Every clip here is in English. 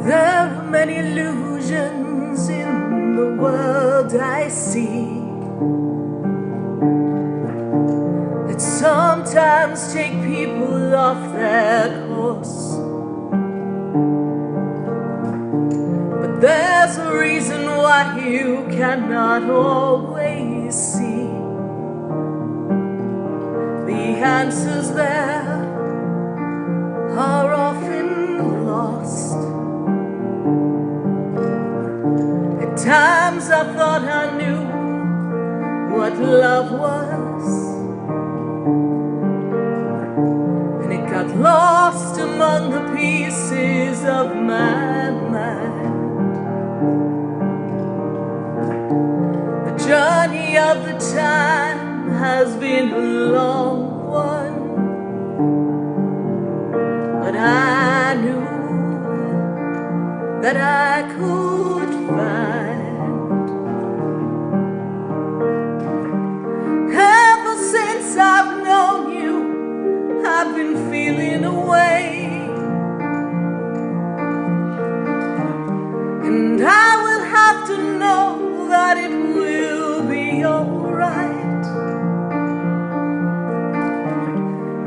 There are many illusions in the world I see that sometimes take people off their course. But there's a reason why you cannot always see the answers there are often lost. At times I thought I knew what love was, and it got lost among the pieces of my mind. The journey of the time has been a long one, but I knew that I could find. Ever since I've known you, I've been feeling away, and I will have to know that it will be alright.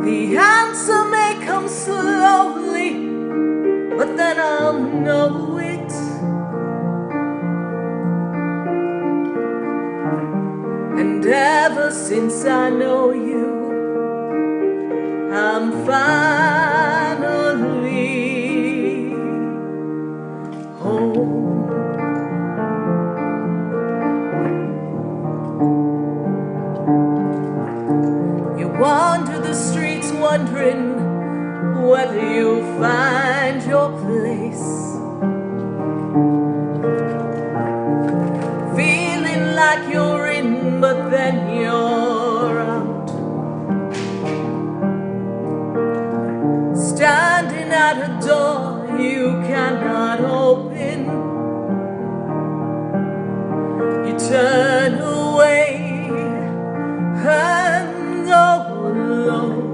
The answer may come slowly, but then I'll know it. And ever since I know you, I'm finally home. You wander the streets wondering whether you'll find your place, feeling like you're in, but then you're out, standing at a door you cannot open. You turn away and go alone.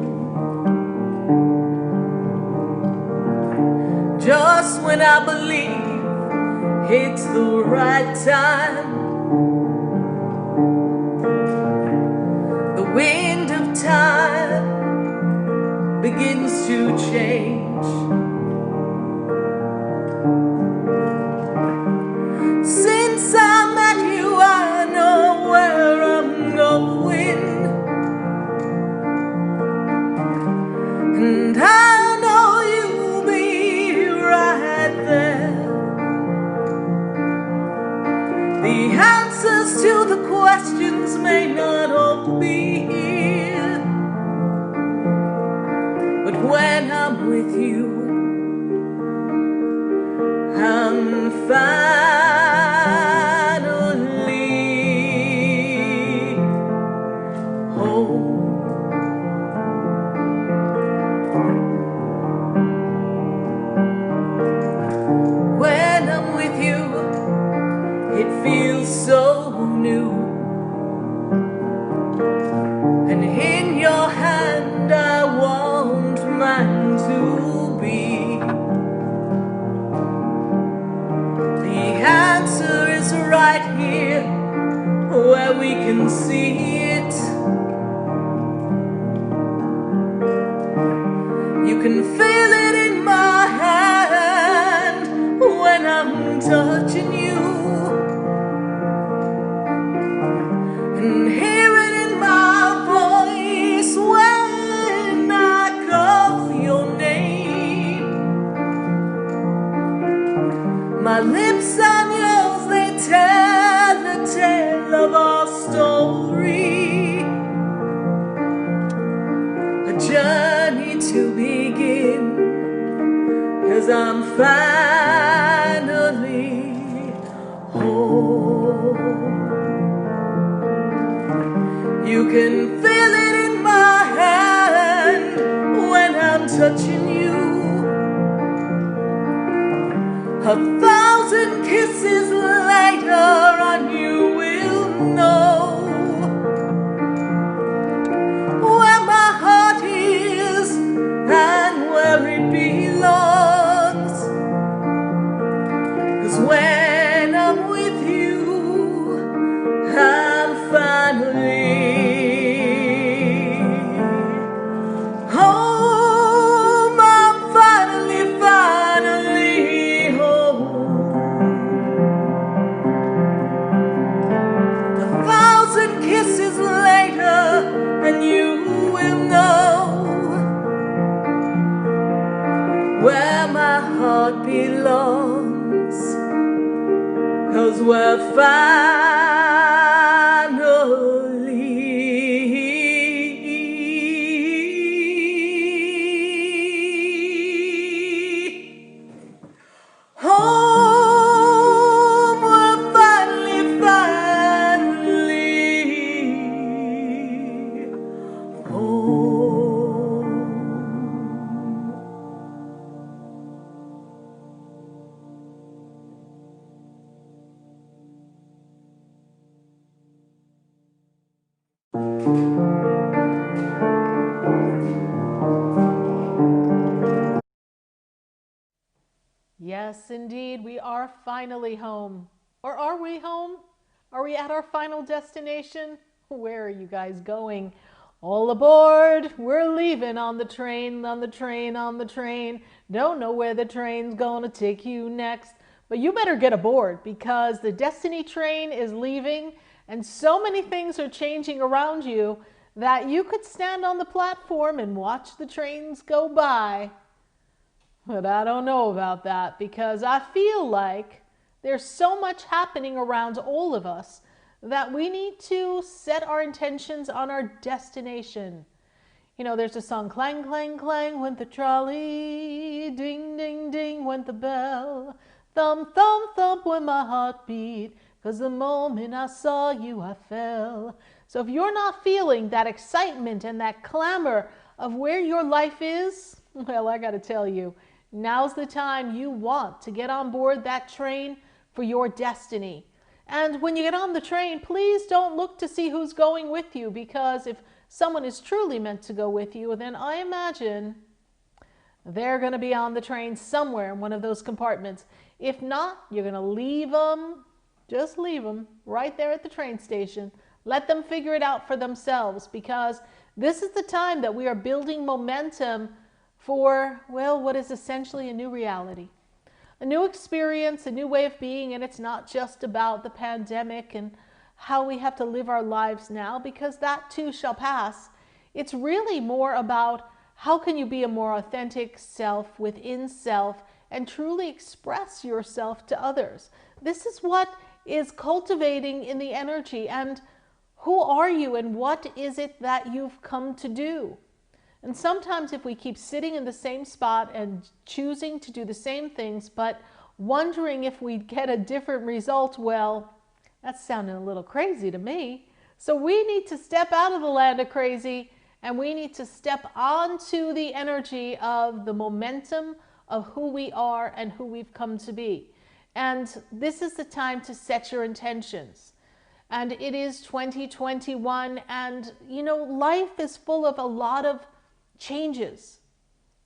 Just when I believe it's the right time, the wind of time begins to change. Since I met you, I know where I'm going, and I know you'll be right there. The answers to the questions may not all be here, but when I'm with you, I'm finally home. When I'm with you, it feels so new, and in your hand I want mine to be. The answer is right here where we can see it. You can feel it in my hand when I'm touching you, and hear it in my voice when I call your name. My lips and yours, they tell the tale of our story, a journey to begin, 'cause I'm finally home. You can feel it in my hand when I'm touching you. 1,000 1,000 kisses later, and you will know where my heart is and where it belongs. 'Cause when I'm with you, I'm finally home. I'm finally home. 1,000 kisses later, and you will know where my heart belongs. 'Cause we're home. We're finally home. Yes, indeed, we are finally home. Or are we home? Are we at our final destination? Where are you guys going? All aboard! We're leaving on the train, on the train, on the train. Don't know where the train's gonna take you next. But you better get aboard because the Destiny train is leaving and so many things are changing around you that you could stand on the platform and watch the trains go by. But I don't know about that because I feel like there's so much happening around all of us that we need to set our intentions on our destination. You know, there's a song, clang, clang, clang went the trolley, ding, ding, ding went the bell, thump, thump, thump went my heart beat, 'cause the moment I saw you I fell. So if you're not feeling that excitement and that clamor of where your life is, well, I gotta tell you, now's the time you want to get on board that train for your destiny. And when you get on the train, please don't look to see who's going with you, because if someone is truly meant to go with you, then I imagine they're going to be on the train somewhere in one of those compartments. If not, you're going to leave them, just leave them right there at the train station. Let them figure it out for themselves, because this is the time that we are building momentum for, well, what is essentially a new reality, a new experience, a new way of being. And it's not just about the pandemic and how we have to live our lives now, because that too shall pass. It's really more about how can you be a more authentic self within self and truly express yourself to others. This is what is cultivating in the energy. And who are you and what is it that you've come to do? And sometimes if we keep sitting in the same spot and choosing to do the same things, but wondering if we'd get a different result, well, that's sounding a little crazy to me. So we need to step out of the land of crazy, and we need to step onto the energy of the momentum of who we are and who we've come to be. And this is the time to set your intentions. And it is 2021, and you know, life is full of a lot of changes.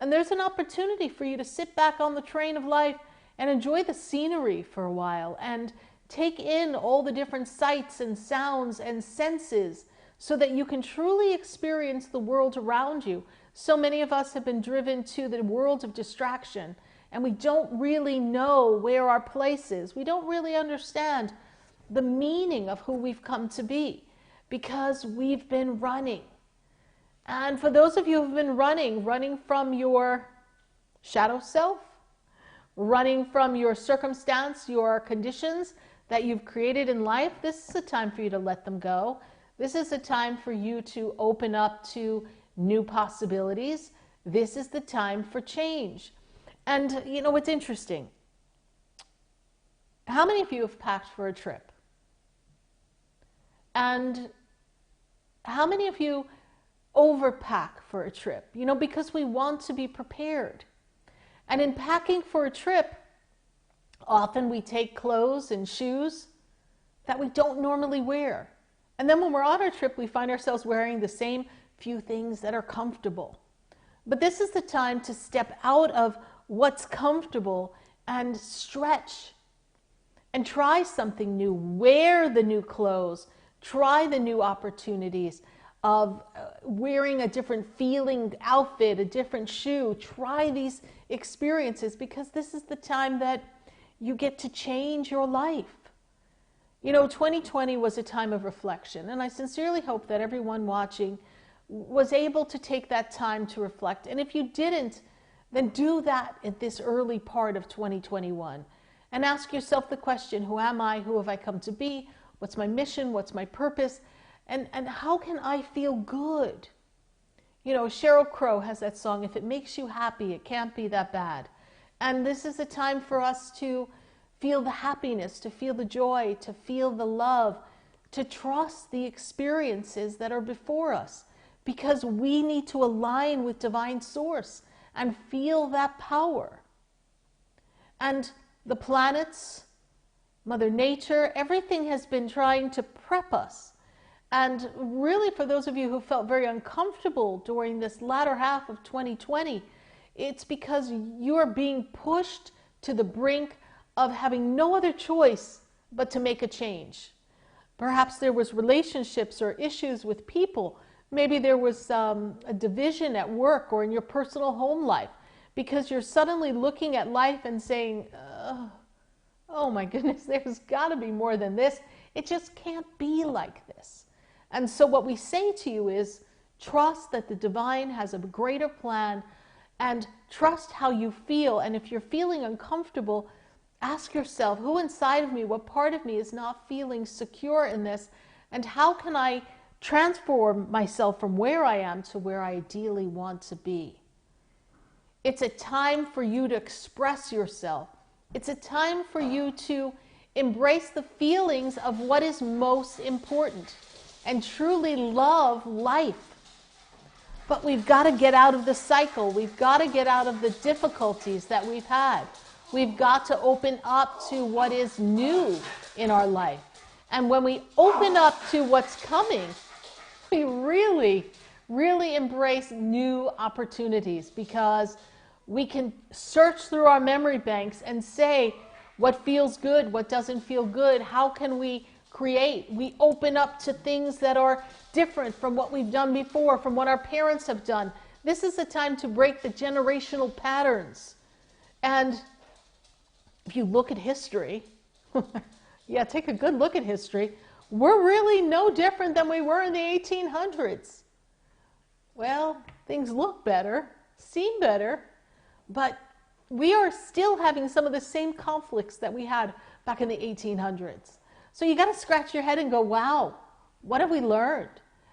And there's an opportunity for you to sit back on the train of life and enjoy the scenery for a while and take in all the different sights and sounds and senses so that you can truly experience the world around you. So many of us have been driven to the world of distraction, and we don't really know where our place is. We don't really understand the meaning of who we've come to be because we've been running. And for those of you who've been running from your shadow self, running from your circumstance, your conditions that you've created in life, this is a time for you to let them go. This is a time for you to open up to new possibilities. This is the time for change. And you know, what's interesting, how many of you have packed for a trip? And how many of you overpack for a trip? You know, because we want to be prepared. And in packing for a trip, Often we take clothes and shoes that we don't normally wear. And then when we're on our trip, we find ourselves wearing the same few things that are comfortable. But this is the time to step out of what's comfortable and stretch and try something new. Wear the new clothes, try the new opportunities of wearing a different feeling outfit, a different shoe. Try these experiences, because this is the time that you get to change your life. You know, 2020 was a time of reflection, and I sincerely hope that everyone watching was able to take that time to reflect. And if you didn't, then do that at this early part of 2021 and ask yourself the question, who am I? Who have I come to be? What's my mission? What's my purpose? And how can I feel good? You know, Sheryl Crow has that song, if it makes you happy, it can't be that bad. And this is a time for us to feel the happiness, to feel the joy, to feel the love, to trust the experiences that are before us, because we need to align with divine source and feel that power. And the planets, Mother Nature, everything has been trying to prep us. And really, for those of you who felt very uncomfortable during this latter half of 2020, it's because you are being pushed to the brink of having no other choice but to make a change. Perhaps there was relationships or issues with people. Maybe there was a division at work or in your personal home life, because you're suddenly looking at life and saying, oh my goodness, there's got to be more than this. It just can't be like this. And so what we say to you is, trust that the divine has a greater plan, and trust how you feel. And if you're feeling uncomfortable, ask yourself, who inside of me, what part of me is not feeling secure in this? And how can I transform myself from where I am to where I ideally want to be? It's a time for you to express yourself. It's a time for you to embrace the feelings of what is most important and truly love life. But we've got to get out of the cycle. We've got to get out of the difficulties that we've had. We've got to open up to what is new in our life. And when we open up to what's coming, we really, really embrace new opportunities, because we can search through our memory banks and say what feels good, what doesn't feel good, how can we create. We open up to things that are different from what we've done before, from what our parents have done. This is a time to break the generational patterns. And if you look at history, yeah, take a good look at history, we're really no different than we were in the 1800s. Well, things look better, seem better, but we are still having some of the same conflicts that we had back in the 1800s. So you got to scratch your head and go, wow, what have we learned?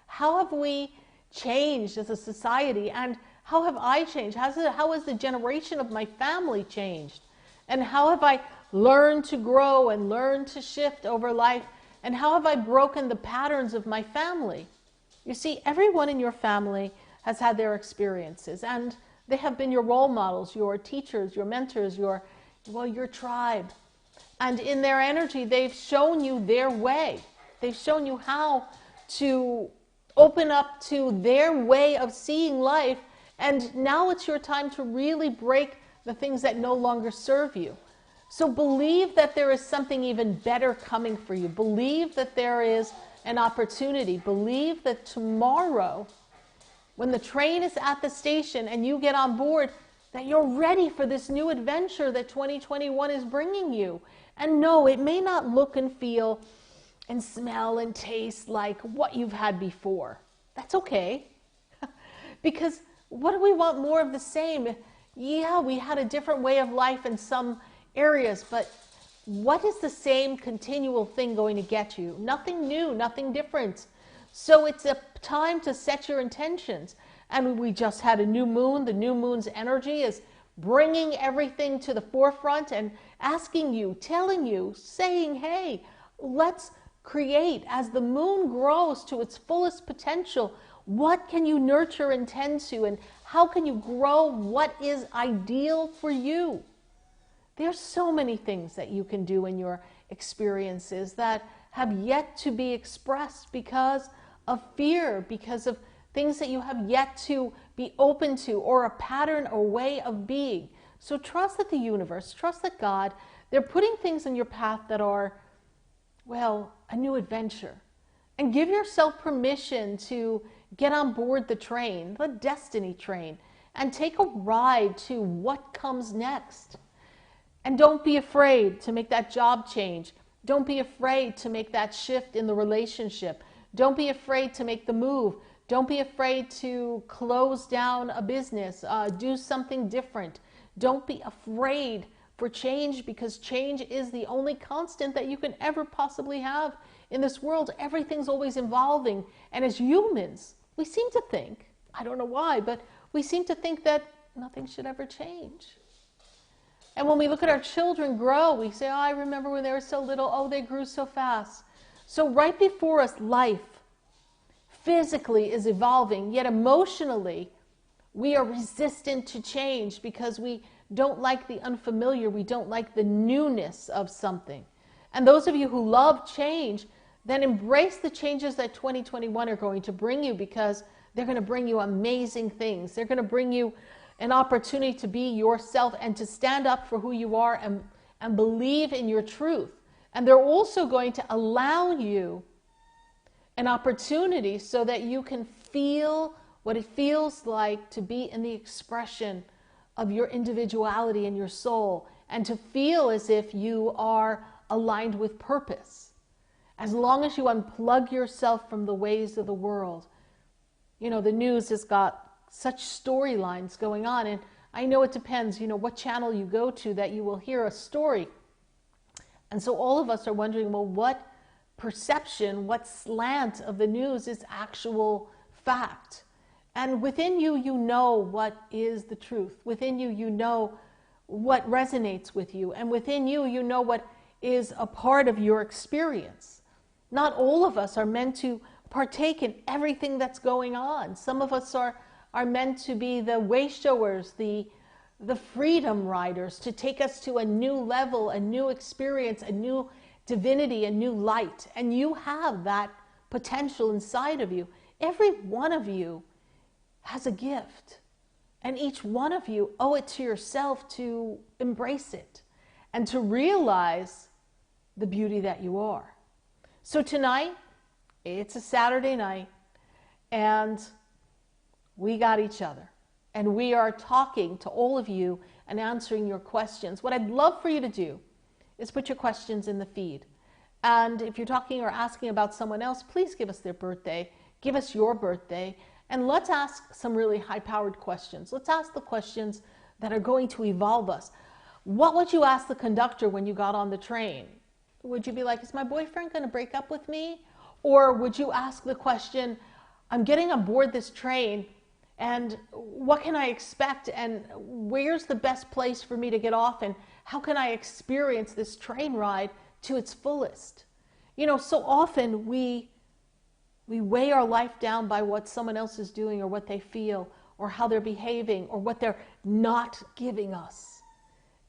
How have we changed as a society? And how have I changed? How has the generation of my family changed? And how have I learned to grow and learned to shift over life? And how have I broken the patterns of my family? You see, everyone in your family has had their experiences, and they have been your role models, your teachers, your mentors, your tribe. And in their energy, they've shown you their way. They've shown you how to open up to their way of seeing life. And now it's your time to really break the things that no longer serve you. So believe that there is something even better coming for you. Believe that there is an opportunity. Believe that tomorrow, when the train is at the station and you get on board, that you're ready for this new adventure that 2021 is bringing you. And no, it may not look and feel and smell and taste like what you've had before. That's okay. Because what do we want more of the same? Yeah, we had a different way of life in some areas, but what is the same continual thing going to get you? Nothing new, nothing different. So it's a time to set your intentions. And we just had a new moon. The new moon's energy is bringing everything to the forefront and asking you, telling you, saying, hey, let's create. As the moon grows to its fullest potential, what can you nurture and tend to? And how can you grow what is ideal for you? There's so many things that you can do in your experiences that have yet to be expressed because of fear, because of things that you have yet to be open to, or a pattern or way of being. So trust that the universe, trust that God, they're putting things in your path that are, well, a new adventure. And give yourself permission to get on board the train, the destiny train, and take a ride to what comes next. And don't be afraid to make that job change. Don't be afraid to make that shift in the relationship. Don't be afraid to make the move. Don't be afraid to close down a business, do something different. Don't be afraid for change, because change is the only constant that you can ever possibly have in this world. Everything's always evolving. And as humans, we seem to think, I don't know why, but we seem to think that nothing should ever change. And when we look at our children grow, we say, oh, I remember when they were so little, oh, they grew so fast. So right before us, life physically is evolving, yet emotionally, we are resistant to change because we don't like the unfamiliar. We don't like the newness of something. And those of you who love change, then embrace the changes that 2021 are going to bring you, because they're going to bring you amazing things. They're going to bring you an opportunity to be yourself and to stand up for who you are and believe in your truth. And they're also going to allow you an opportunity so that you can feel what it feels like to be in the expression of your individuality and your soul, and to feel as if you are aligned with purpose. As long as you unplug yourself from the ways of the world. You know, the news has got such storylines going on, and I know it depends, you know, what channel you go to, that you will hear a story. And so all of us are wondering, well, what perception, what slant of the news is actual fact? And within you, you know what is the truth. Within you, you know what resonates with you. And within you, you know what is a part of your experience. Not all of us are meant to partake in everything that's going on. Some of us are meant to be the way showers, the freedom riders, to take us to a new level, a new experience, a new divinity, a new light. And you have that potential inside of you. Every one of you has a gift. And each one of you owe it to yourself to embrace it and to realize the beauty that you are. So tonight, it's a Saturday night, and we got each other. And we are talking to all of you and answering your questions. What I'd love for you to do is put your questions in the feed. And if you're talking or asking about someone else, please give us their birthday. Give us your birthday. And let's ask some really high-powered questions. Let's ask the questions that are going to evolve us. What would you ask the conductor when you got on the train? Would you be like, is my boyfriend going to break up with me? Or would you ask the question, I'm getting on board this train, and what can I expect? And where's the best place for me to get off? And how can I experience this train ride to its fullest? You know, so often we weigh our life down by what someone else is doing, or what they feel, or how they're behaving, or what they're not giving us.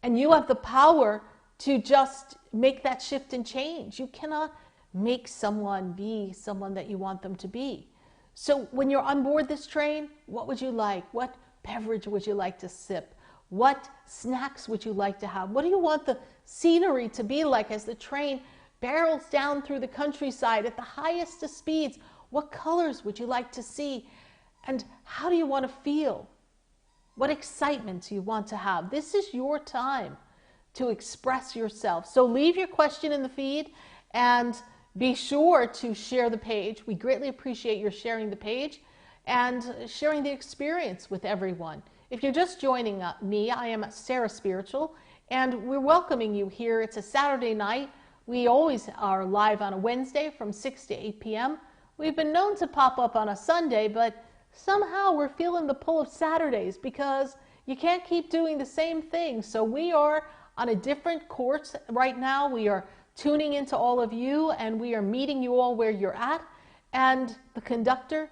And you have the power to just make that shift and change. You cannot make someone be someone that you want them to be. So when you're on board this train, what would you like? What beverage would you like to sip? What snacks would you like to have? What do you want the scenery to be like as the train barrels down through the countryside at the highest of speeds? What colors would you like to see? And how do you want to feel? What excitement do you want to have? This is your time to express yourself. So leave your question in the feed and be sure to share the page. We greatly appreciate your sharing the page and sharing the experience with everyone. If you're just joining me, I am SarahSpiritual, and we're welcoming you here. It's a Saturday night. We always are live on a Wednesday from 6 to 8 p.m. We've been known to pop up on a Sunday, but somehow we're feeling the pull of Saturdays because you can't keep doing the same thing. So we are on a different course right now. We are tuning into all of you, and we are meeting you all where you're at. And the conductor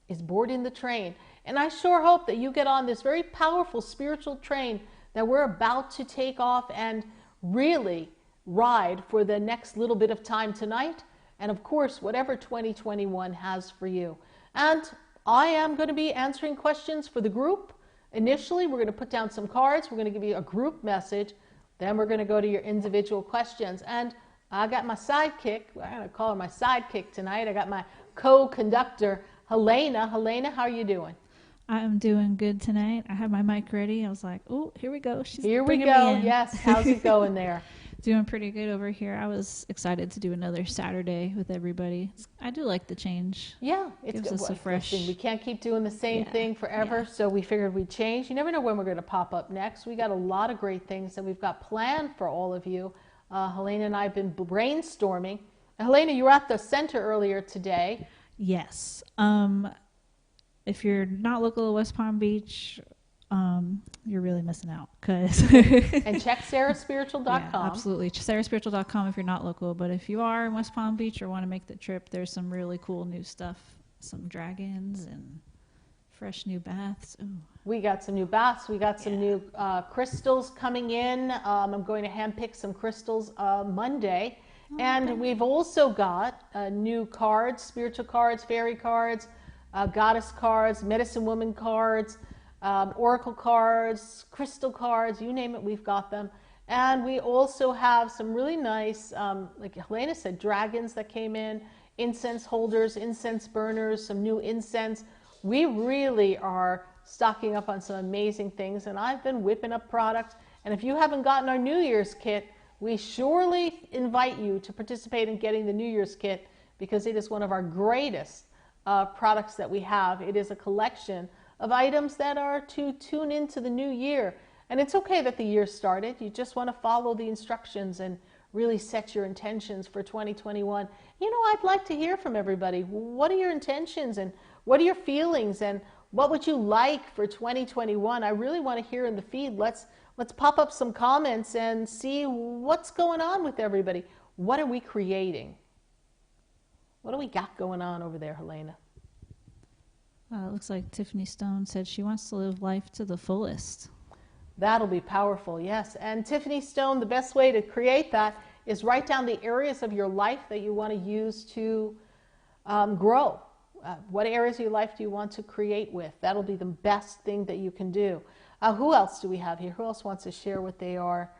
is boarding the train. And I sure hope that you get on this very powerful spiritual train that we're about to take off and really ride for the next little bit of time tonight. And of course, whatever 2021 has for you. And I am going to be answering questions for the group. Initially, we're going to put down some cards. We're going to give you a group message. Then we're going to go to your individual questions. And I got my sidekick. I'm going to call her my sidekick tonight. I got my co-conductor, Helena. Helena, how are you doing? I'm doing good tonight. I have my mic ready. I was like, oh, here we go. Here we go. Yes. How's it going there? Doing pretty good over here. I was excited to do another Saturday with everybody. I do like the change. Yeah. It gives us a fresh... Listen, we can't keep doing the same thing forever, so we figured we'd change. You never know when we're going to pop up next. We got a lot of great things that we've got planned for all of you. Helena and I have been brainstorming. Helena, you were at the center earlier today. Yes. If you're not local to West Palm Beach, you're really missing out. And check SarahSpiritual.com. Yeah, absolutely. SarahSpiritual.com if you're not local. But if you are in West Palm Beach or want to make the trip, there's some really cool new stuff. Some dragons and fresh new baths. Ooh. We got some new baths. We got some new crystals coming in. I'm going to handpick some crystals Monday. And we've also got new cards, spiritual cards, fairy cards, goddess cards, medicine woman cards, oracle cards, crystal cards, you name it, we've got them. And we also have some really nice, like Helena said, dragons that came in, incense holders, incense burners, some new incense. We really are stocking up on some amazing things, and I've been whipping up products. And if you haven't gotten our New Year's kit, we surely invite you to participate in getting the New Year's kit, because it is one of our greatest products that we have. It is a collection of items that are to tune into the new year. And it's okay that the year started. You just want to follow the instructions and really set your intentions for 2021. You know, I'd like to hear from everybody. What are your intentions and what are your feelings and what would you like for 2021? I really want to hear in the feed. Let's pop up some comments and see what's going on with everybody. What are we creating? What do we got going on over there, Helena? It looks like Tiffany Stone said she wants to live life to the fullest. That'll be powerful, yes. And Tiffany Stone, the best way to create that is write down the areas of your life that you want to use to grow. What areas of your life do you want to create with? That'll be the best thing that you can do. Who else do we have here? Who else wants to share what they are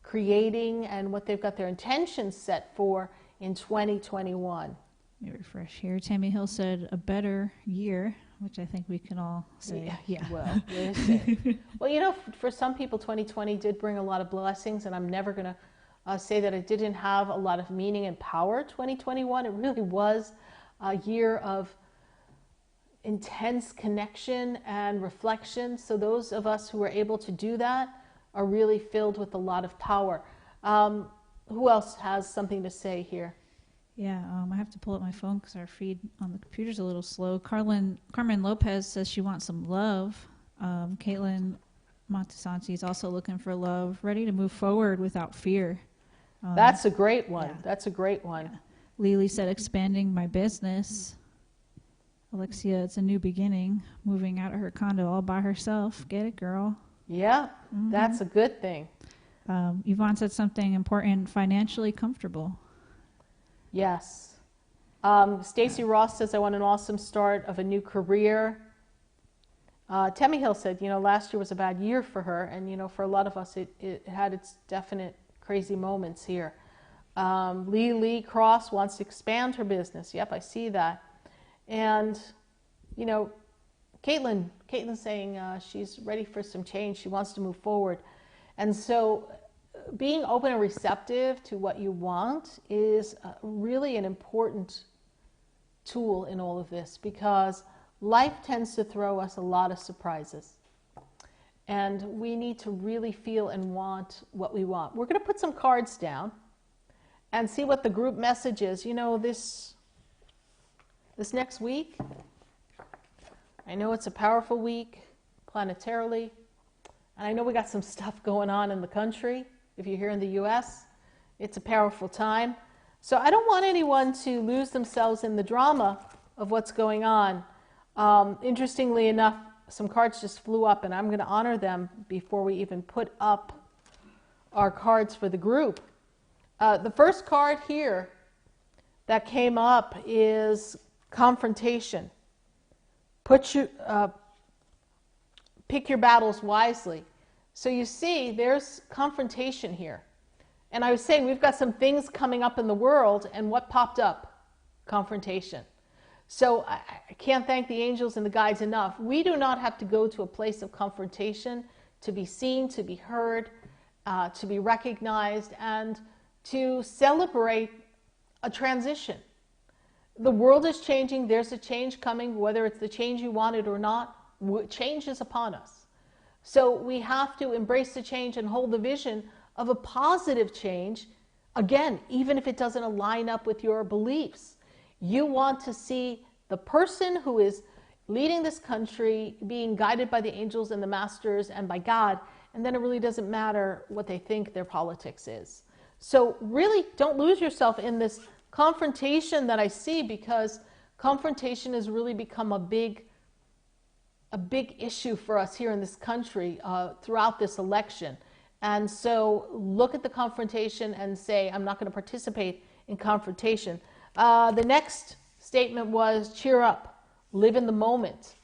creating and what they've got their intentions set for in 2021? Let me refresh here. Tammy Hill said a better year, which I think we can all say. Yeah. Well, well, you know, for some people, 2020 did bring a lot of blessings, and I'm never going to say that it didn't have a lot of meaning and power. 2021, it really was a year of intense connection and reflection. So those of us who are able to do that are really filled with a lot of power. Who else has something to say here? Yeah, I have to pull up my phone because our feed on the computer's a little slow. Carmen Lopez says she wants some love. Caitlin Montesanti is also looking for love, ready to move forward without fear. That's a great one. Yeah. That's a great one. Yeah. Lily said expanding my business. Alexia, it's a new beginning, moving out of her condo all by herself. Get it, girl? Yeah, that's a good thing. Yvonne said something important, financially comfortable. Yes. Stacy Ross says, I want an awesome start of a new career. Tammy Hill said, you know, last year was a bad year for her. And, you know, for a lot of us, it had its definite crazy moments here. Lee Cross wants to expand her business. Yep, I see that. And, you know, Caitlin's saying she's ready for some change. She wants to move forward. And so being open and receptive to what you want is really an important tool in all of this, because life tends to throw us a lot of surprises. And we need to really feel and want what we want. We're going to put some cards down and see what the group message is. You know, this next week, I know it's a powerful week planetarily, and I know we got some stuff going on in the country. If you're here in the U.S., it's a powerful time. So I don't want anyone to lose themselves in the drama of what's going on. Interestingly enough, some cards just flew up, and I'm going to honor them before we even put up our cards for the group. The first card here that came up is confrontation. Pick your battles wisely. So you see, there's confrontation here. And I was saying we've got some things coming up in the world, and what popped up? Confrontation. So I can't thank the angels and the guides enough. We do not have to go to a place of confrontation to be seen, to be heard, to be recognized, and to celebrate a transition. The world is changing. There's a change coming, whether it's the change you wanted or not. Change is upon us. So we have to embrace the change and hold the vision of a positive change. Again, even if it doesn't line up with your beliefs, you want to see the person who is leading this country being guided by the angels and the masters and by God, and then it really doesn't matter what they think their politics is. So really don't lose yourself in this confrontation that I see, because confrontation has really become a big issue for us here in this country throughout this election. And so look at the confrontation and say, I'm not going to participate in confrontation. The next statement was cheer up, live in the moment.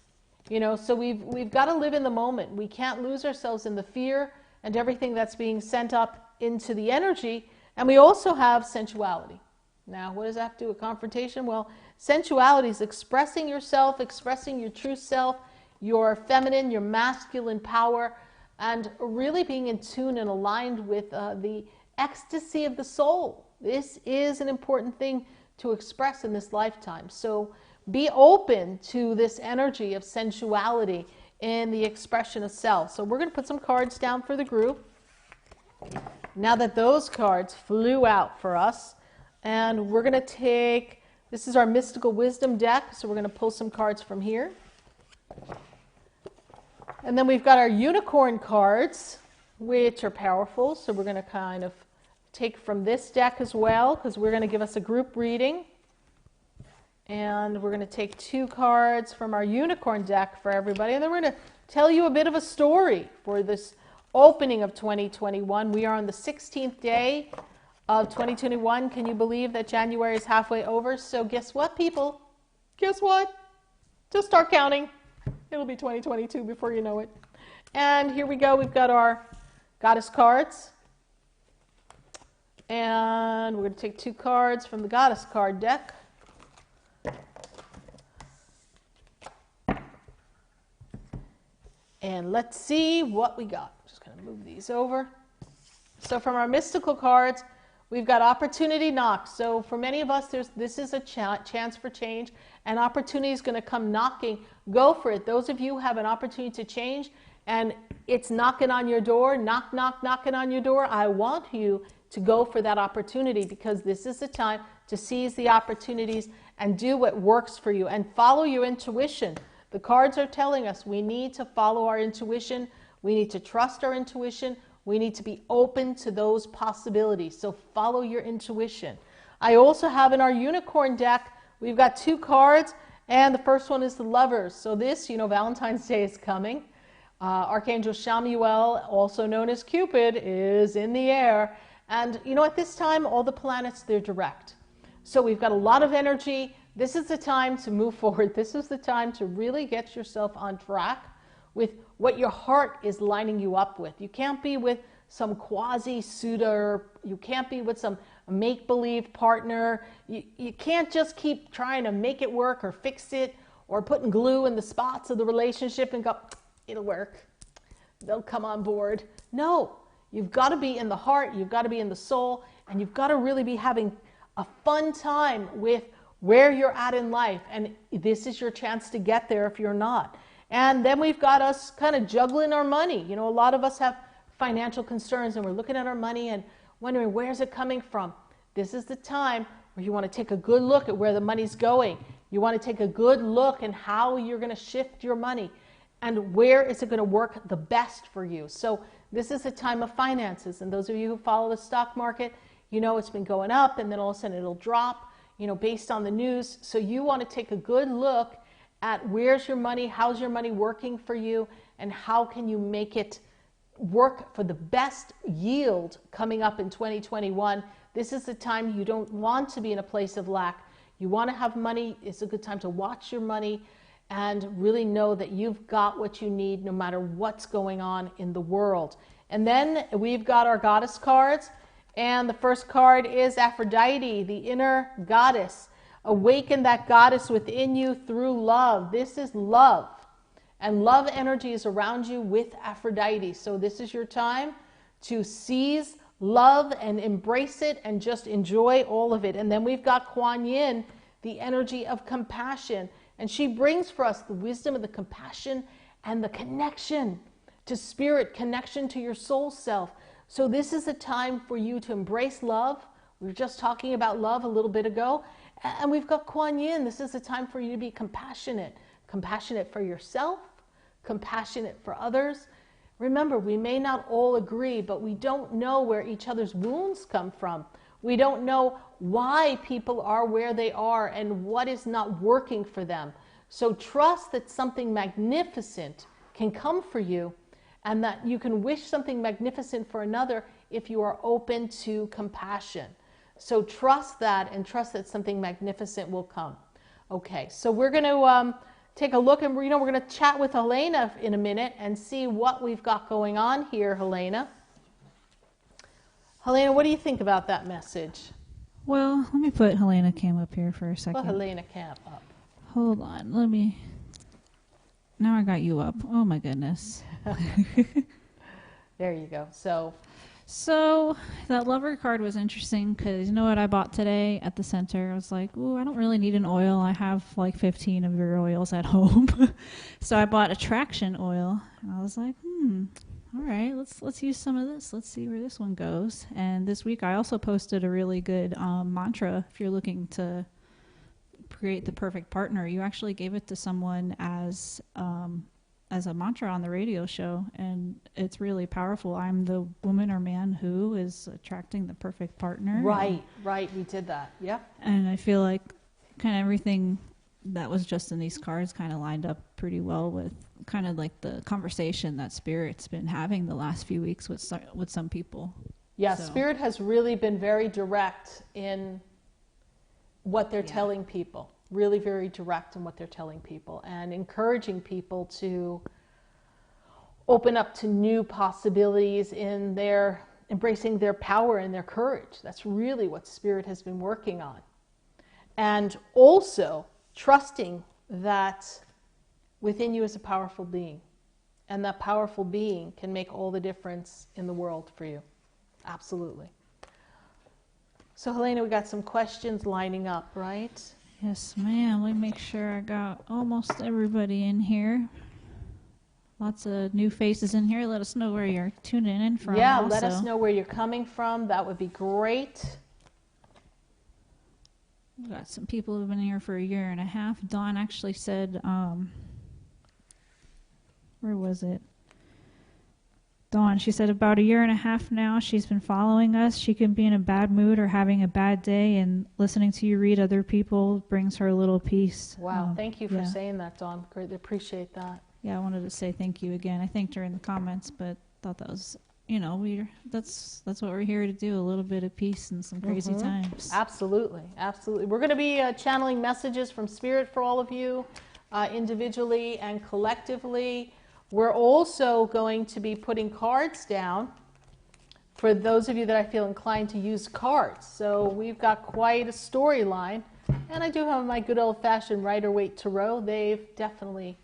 So we've got to live in the moment. We can't lose ourselves in the fear and everything that's being sent up into the energy. And we also have sensuality. Now, what does that have to do with confrontation? Well, sensuality is expressing yourself, expressing your true self, your feminine, your masculine power, and really being in tune and aligned with the ecstasy of the soul. This is an important thing to express in this lifetime. So be open to this energy of sensuality in the expression of self. So we're going to put some cards down for the group. Now that those cards flew out for us, and we're going to take, this is our Mystical Wisdom deck, so we're going to pull some cards from here. And then we've got our unicorn cards, which are powerful. So we're going to kind of take from this deck as well, because we're going to give us a group reading. And we're going to take 2 cards from our unicorn deck for everybody. And then we're going to tell you a bit of a story for this opening of 2021. We are on the 16th day of 2021. Can you believe that January is halfway over? So guess what, people? Guess what? Just start counting. It'll be 2022 before you know it. And here we go. We've got our goddess cards. And we're going to take 2 cards from the goddess card deck. And let's see what we got. Just going to move these over. So from our mystical cards, we've got opportunity knocks. So for many of us, this is a chance for change. And opportunity is going to come knocking. Go for it. Those of you who have an opportunity to change and it's knocking on your door, knock, knock, knocking on your door, I want you to go for that opportunity, because this is the time to seize the opportunities and do what works for you and follow your intuition. The cards are telling us we need to follow our intuition. We need to trust our intuition. We need to be open to those possibilities. So follow your intuition. I also have in our unicorn deck, we've got 2 cards, and the first one is the Lovers. So this, Valentine's Day is coming. Archangel Chamuel, also known as Cupid, is in the air. And, at this time, all the planets, they're direct. So we've got a lot of energy. This is the time to move forward. This is the time to really get yourself on track with what your heart is lining you up with. You can't be with some quasi-suitor. You can't be with some make-believe partner. You can't just keep trying to make it work or fix it or putting glue in the spots of the relationship and go, it'll work. They'll come on board. No, you've got to be in the heart. You've got to be in the soul. And you've got to really be having a fun time with where you're at in life. And this is your chance to get there if you're not. And then we've got us kind of juggling our money. A lot of us have financial concerns and we're looking at our money and wondering, where's it coming from? This is the time where you want to take a good look at where the money's going. You want to take a good look at how you're going to shift your money and where is it going to work the best for you. So this is a time of finances. And those of you who follow the stock market, it's been going up and then all of a sudden it'll drop, based on the news. So you want to take a good look at where's your money, how's your money working for you, and how can you make it work for the best yield coming up in 2021. This is the time you don't want to be in a place of lack. You want to have money. It's a good time to watch your money and really know that you've got what you need no matter what's going on in the world. And then we've got our goddess cards. And the first card is Aphrodite, the inner goddess. Awaken that goddess within you through love. This is love. And love energy is around you with Aphrodite. So this is your time to seize love and embrace it and just enjoy all of it. And then we've got Kuan Yin, the energy of compassion. And she brings for us the wisdom of the compassion and the connection to spirit, connection to your soul self. So this is a time for you to embrace love. We were just talking about love a little bit ago. And we've got Kuan Yin. This is a time for you to be compassionate. Compassionate for yourself, compassionate for others. Remember, we may not all agree, but we don't know where each other's wounds come from. We don't know why people are where they are and what is not working for them. So trust that something magnificent can come for you and that you can wish something magnificent for another if you are open to compassion. So trust that and trust that something magnificent will come. Okay, so we're going to take a look, and we're going to chat with Helena in a minute and see what we've got going on here, Helena. Helena, what do you think about that message? Well, let me put Helena Cam up here for a second. Put Helena Cam up. Hold on, let me... Now I got you up. Oh my goodness. There you go. So that lover card was interesting because you know what I bought today at the center? I was like, ooh, I don't really need an oil. I have like 15 of your oils at home. So I bought attraction oil. And I was like, all right, let's use some of this. Let's see where this one goes. And this week I also posted a really good mantra. If you're looking to create the perfect partner, you actually gave it to someone as a mantra on the radio show, and it's really powerful. I'm the woman or man who is attracting the perfect partner. Right, we did that. Yeah. And I feel like kind of everything that was just in these cards kind of lined up pretty well with kind of like the conversation that Spirit's been having the last few weeks with some people. Yeah, so. Spirit has really been very direct in what they're telling people. Really very direct in what they're telling people and encouraging people to open up to new possibilities in their embracing their power and their courage. That's really what Spirit has been working on. And also trusting that within you is a powerful being, and that powerful being can make all the difference in the world for you. Absolutely. So Helena, we got some questions lining up, right? Yes, ma'am. Let me make sure I got almost everybody in here. Lots of new faces in here. Let us know where you're tuning in from. Yeah, also. Let us know where you're coming from. That would be great. We've got some people who've been here for a year and a half. Dawn actually said, where was it? Dawn, she said about a year and a half now she's been following us. She can be in a bad mood or having a bad day, and listening to you read other people brings her a little peace. Wow, thank you for saying that, Dawn. Greatly appreciate that. Yeah, I wanted to say thank you again. I thanked her in the comments, but thought that was, that's what we're here to do, a little bit of peace in some crazy times. Absolutely, absolutely. We're going to be channeling messages from Spirit for all of you, individually and collectively. We're also going to be putting cards down for those of you that I feel inclined to use cards. So we've got quite a storyline. And I do have my good old-fashioned Rider-Waite Tarot. They've definitely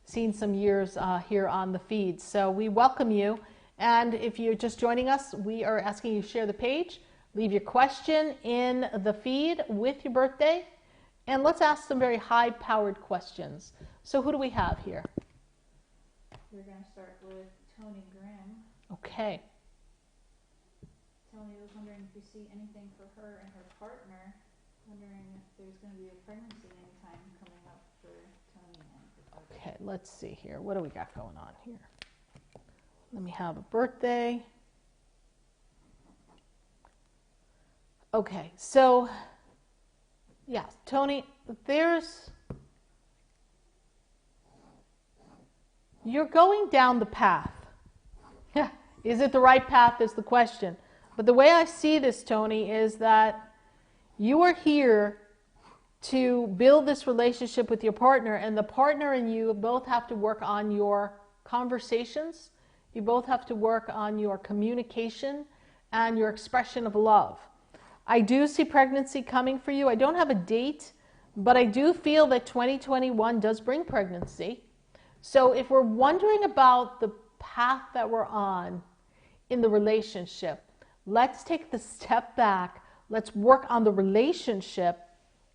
seen some years here on the feed. So we welcome you. And if you're just joining us, we are asking you to share the page. Leave your question in the feed with your birthday. And let's ask some very high-powered questions. So who do we have here? We're going to start with Tony Graham. Okay. Tony was wondering if you see anything for her and her partner, wondering if there's going to be a pregnancy anytime coming up for Tony and her partner. Okay, let's see here. What do we got going on here? Let me have a birthday. Okay, so, yeah, Tony, there's you're going down the path. Is it the right path is the question. But the way I see this, Tony, is that you are here to build this relationship with your partner, and the partner and you both have to work on your conversations. You both have to work on your communication and your expression of love. I do see pregnancy coming for you. I don't have a date, but I do feel that 2021 does bring pregnancy. So if we're wondering about the path that we're on in the relationship, let's take the step back. Let's work on the relationship,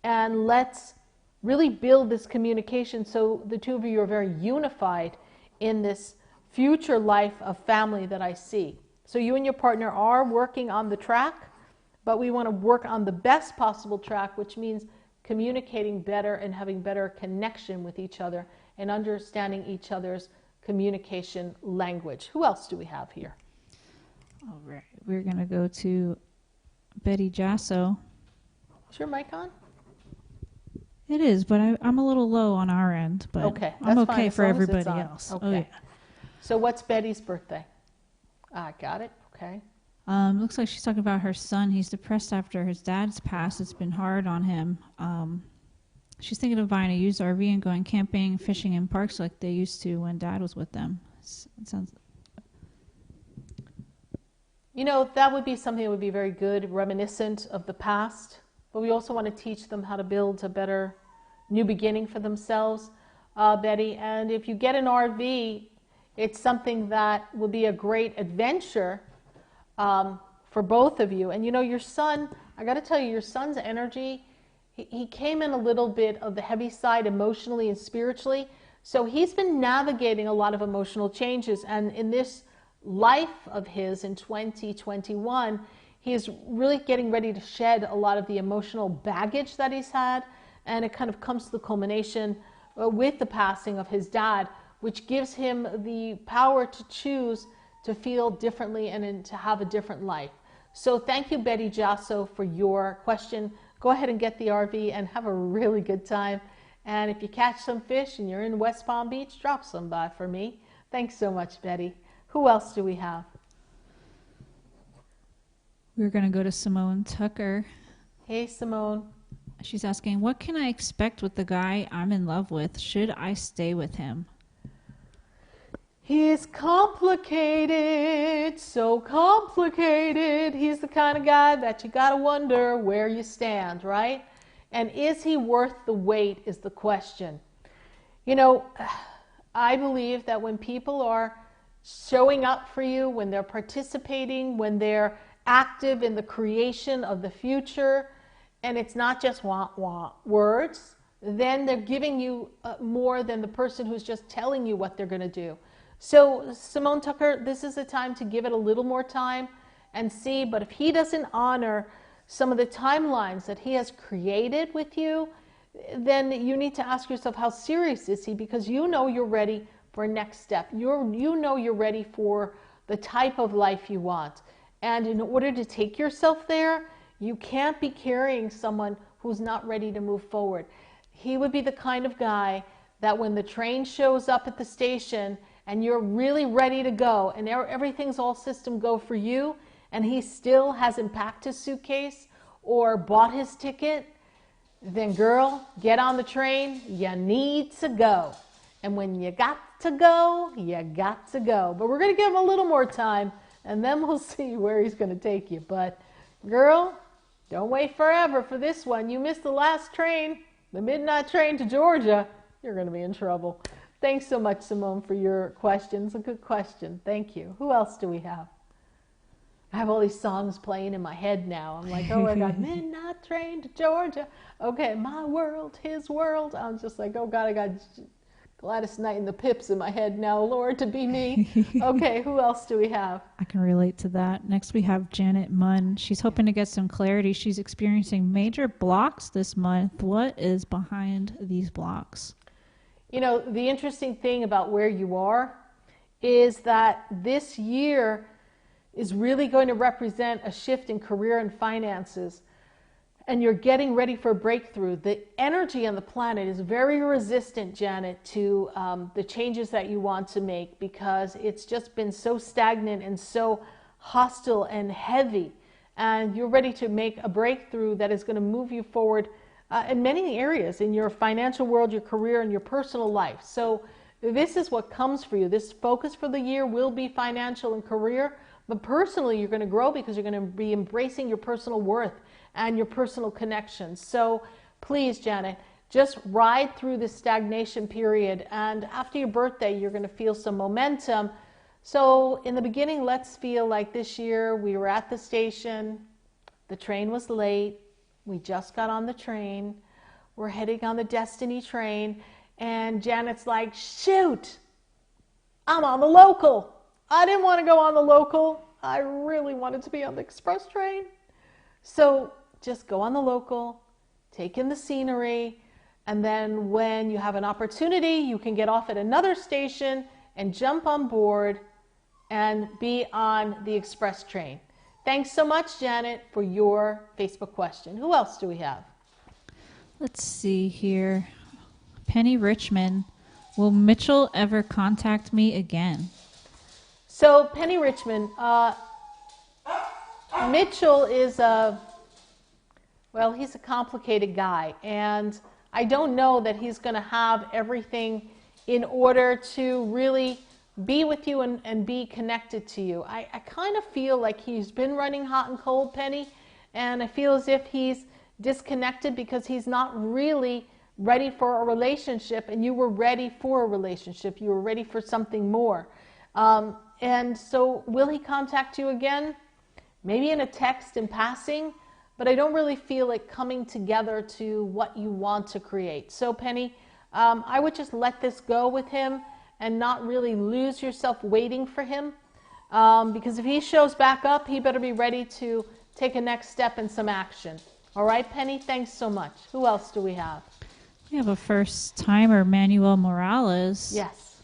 and let's really build this communication so the two of you are very unified in this future life of family that I see. So you and your partner are working on the track, but we want to work on the best possible track, which means communicating better and having better connection with each other and understanding each other's communication language. Who else do we have here? All right. We're going to go to Betty Jasso. Is your mic on? It is, but I'm a little low on our end, but okay, I'm okay fine, for everybody else. Okay. Oh, yeah. So what's Betty's birthday? I got it. Okay. Looks like she's talking about her son. He's depressed after his dad's passed. It's been hard on him. She's thinking of buying a used RV and going camping, fishing in parks like they used to when Dad was with them. It sounds. You know, that would be something that would be very good, reminiscent of the past. But we also want to teach them how to build a better new beginning for themselves, Betty. And if you get an RV, it's something that will be a great adventure for both of you. And you know, your son, I got to tell you, your son's energy, he came in a little bit of the heavy side emotionally and spiritually. So he's been navigating a lot of emotional changes. And in this life of his in 2021, he is really getting ready to shed a lot of the emotional baggage that he's had. And it kind of comes to the culmination with the passing of his dad, which gives him the power to choose to feel differently and to have a different life. So thank you, Betty Jasso, for your question. Go ahead and get the RV and have a really good time. And if you catch some fish and you're in West Palm Beach, drop some by for me. Thanks so much, Betty. Who else do we have? We're going to go to Simone Tucker. Hey, Simone. She's asking, what can I expect with the guy I'm in love with? Should I stay with him? He is complicated, so complicated. He's the kind of guy that you got to wonder where you stand, right? And is he worth the wait is the question. You know, I believe that when people are showing up for you, when they're participating, when they're active in the creation of the future, and it's not just wah words, then they're giving you more than the person who's just telling you what they're going to do. So Simone Tucker, this is a time to give it a little more time and see, but if he doesn't honor some of the timelines that he has created with you, then you need to ask yourself, how serious is he? Because you know you're ready for a next step. You know you're ready for the type of life you want. And in order to take yourself there, you can't be carrying someone who's not ready to move forward. He would be the kind of guy that when the train shows up at the station and you're really ready to go and everything's all system go for you, and he still hasn't packed his suitcase or bought his ticket, then girl, get on the train. You need to go. And when you got to go, you got to go. But we're going to give him a little more time, and then we'll see where he's going to take you. But girl, don't wait forever for this one. You missed the last train, the midnight train to Georgia. You're going to be in trouble. Thanks so much, Simone, for your questions. A good question. Thank you. Who else do we have? I have all these songs playing in my head now. I'm like, oh, I got midnight train to Georgia. Okay, my world, his world. I'm just like, oh, God, I got Gladys Knight and the Pips in my head now. Lord, to be me. Okay, who else do we have? I can relate to that. Next, we have Janet Munn. She's hoping to get some clarity. She's experiencing major blocks this month. What is behind these blocks? You know, the interesting thing about where you are is that this year is really going to represent a shift in career and finances. and you're getting ready for a breakthrough. The energy on the planet is very resistant, Janet, to the changes that you want to make, because it's just been so stagnant and so hostile and heavy. And you're ready to make a breakthrough that is going to move you forward in many areas, in your financial world, your career, and your personal life. So this is what comes for you. This focus for the year will be financial and career, but personally you're going to grow because you're going to be embracing your personal worth and your personal connections. So please, Janet, just ride through this stagnation period, and after your birthday you're going to feel some momentum. So in the beginning, let's feel like this year we were at the station, the train was late, we just got on the train, we're heading on the Destiny train, and Janet's like, shoot, I'm on the local. I didn't want to go on the local. I really wanted to be on the express train. So just go on the local, take in the scenery, and then when you have an opportunity, you can get off at another station and jump on board and be on the express train. Thanks so much, Janet, for your Facebook question. Who else do we have? Let's see here. Penny Richmond. Will Mitchell ever contact me again? So, Penny Richmond, Mitchell is he's a complicated guy, and I don't know that he's going to have everything in order to really be with you and be connected to you. I kind of feel like he's been running hot and cold, Penny, and I feel as if he's disconnected because he's not really ready for a relationship, and you were ready for a relationship. You were ready for something more. And so will he contact you again? Maybe in a text in passing, but I don't really feel it coming together to what you want to create. So Penny, I would just let this go with him and not really lose yourself waiting for him. Because if he shows back up, he better be ready to take a next step and some action. All right, Penny, thanks so much. Who else do we have? We have a first-timer, Emmanuel Morales. Yes.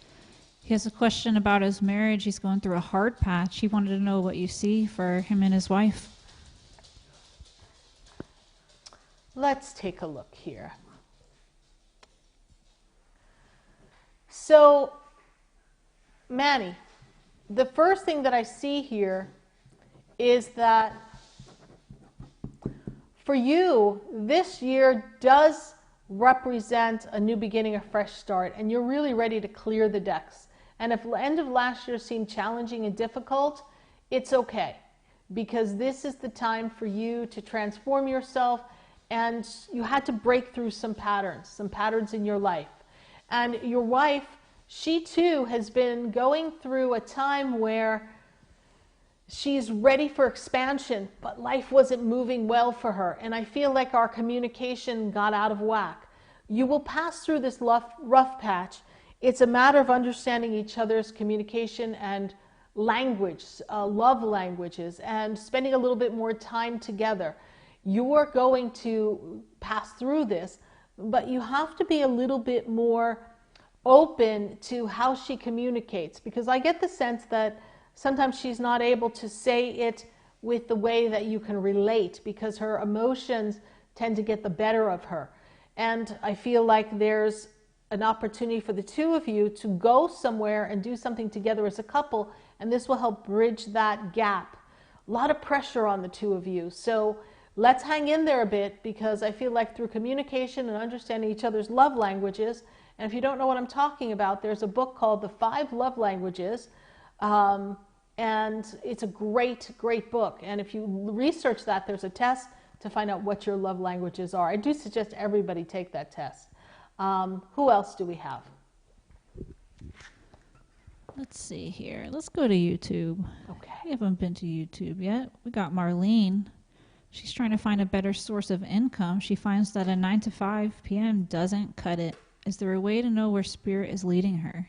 He has a question about his marriage. He's going through a hard patch. He wanted to know what you see for him and his wife. Let's take a look here. So, Manny, the first thing that I see here is that for you, this year does represent a new beginning, a fresh start, and you're really ready to clear the decks. And if the end of last year seemed challenging and difficult, it's okay, because this is the time for you to transform yourself, and you had to break through some patterns in your life. And your wife, she too has been going through a time where she's ready for expansion, but life wasn't moving well for her. And I feel like our communication got out of whack. You will pass through this rough patch. It's a matter of understanding each other's communication and language, love languages, and spending a little bit more time together. You are going to pass through this, but you have to be a little bit more open to how she communicates, because I get the sense that sometimes she's not able to say it with the way that you can relate, because her emotions tend to get the better of her. And I feel like there's an opportunity for the two of you to go somewhere and do something together as a couple, and this will help bridge that gap. A lot of pressure on the two of you. So let's hang in there a bit, because I feel like through communication and understanding each other's love languages, and if you don't know what I'm talking about, there's a book called The 5 Love Languages, and it's a great, great book. And if you research that, there's a test to find out what your love languages are. I do suggest everybody take that test. Who else do we have? Let's see here. Let's go to YouTube. Okay. We haven't been to YouTube yet. We got Marlene. She's trying to find a better source of income. She finds that a 9 to 5 p.m. doesn't cut it. Is there a way to know where spirit is leading her?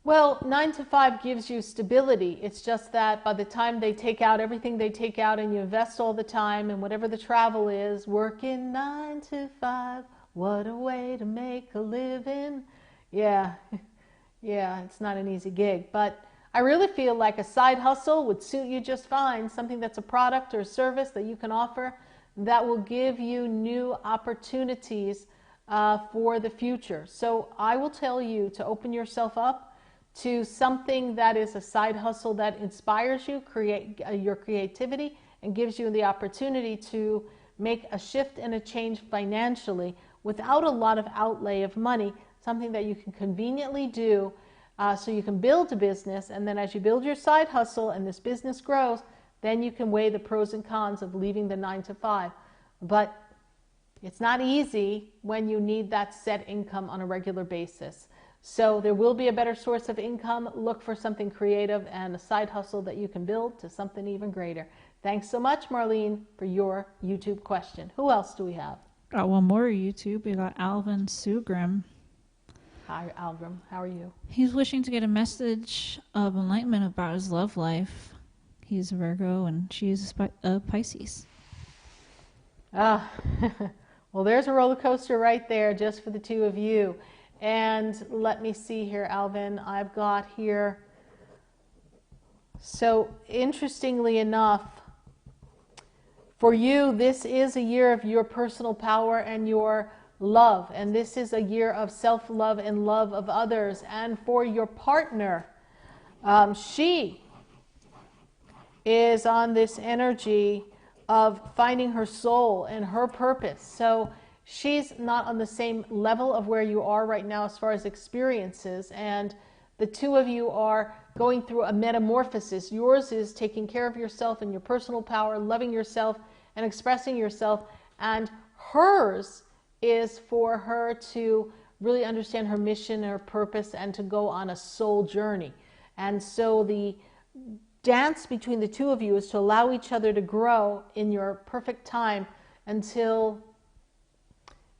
Well, 9 to 5 gives you stability. It's just that by the time they take out everything they take out and you invest all the time and whatever the travel is, working 9 to 5, what a way to make a living. Yeah, it's not an easy gig. But I really feel like a side hustle would suit you just fine, something that's a product or a service that you can offer that will give you new opportunities for the future. So I will tell you to open yourself up to something that is a side hustle that inspires you, your creativity, and gives you the opportunity to make a shift and a change financially without a lot of outlay of money, something that you can conveniently do so you can build a business, and then as you build your side hustle and this business grows, then you can weigh the pros and cons of leaving the 9-to-5. But it's not easy when you need that set income on a regular basis. So there will be a better source of income. Look for something creative and a side hustle that you can build to something even greater. Thanks so much, Marlene, for your YouTube question. Who else do we have? Got one more YouTube. We got Alvin Sugrim. Hi, Alvin. How are you? He's wishing to get a message of enlightenment about his love life. He's a Virgo and she is a Pisces. Well, there's a roller coaster right there just for the two of you. And let me see here, Alvin. I've got here. So interestingly enough, for you, this is a year of your personal power and your love. And this is a year of self-love and love of others. And for your partner, she is on this energy of finding her soul and her purpose. So she's not on the same level of where you are right now as far as experiences. And the two of you are going through a metamorphosis. Yours is taking care of yourself and your personal power, loving yourself and expressing yourself. And hers is for her to really understand her mission, her purpose, and to go on a soul journey. And so the dance between the two of you is to allow each other to grow in your perfect time until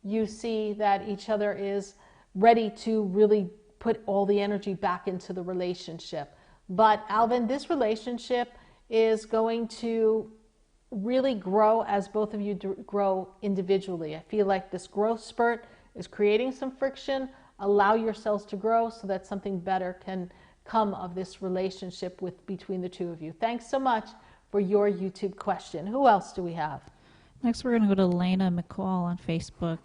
you see that each other is ready to really put all the energy back into the relationship. But Alvin, this relationship is going to really grow as both of you grow individually. I feel like this growth spurt is creating some friction. Allow yourselves to grow so that something better can come of this relationship between the two of you. Thanks so much for your YouTube question. Who else do we have? Next, we're going to go to Lena McCall on Facebook,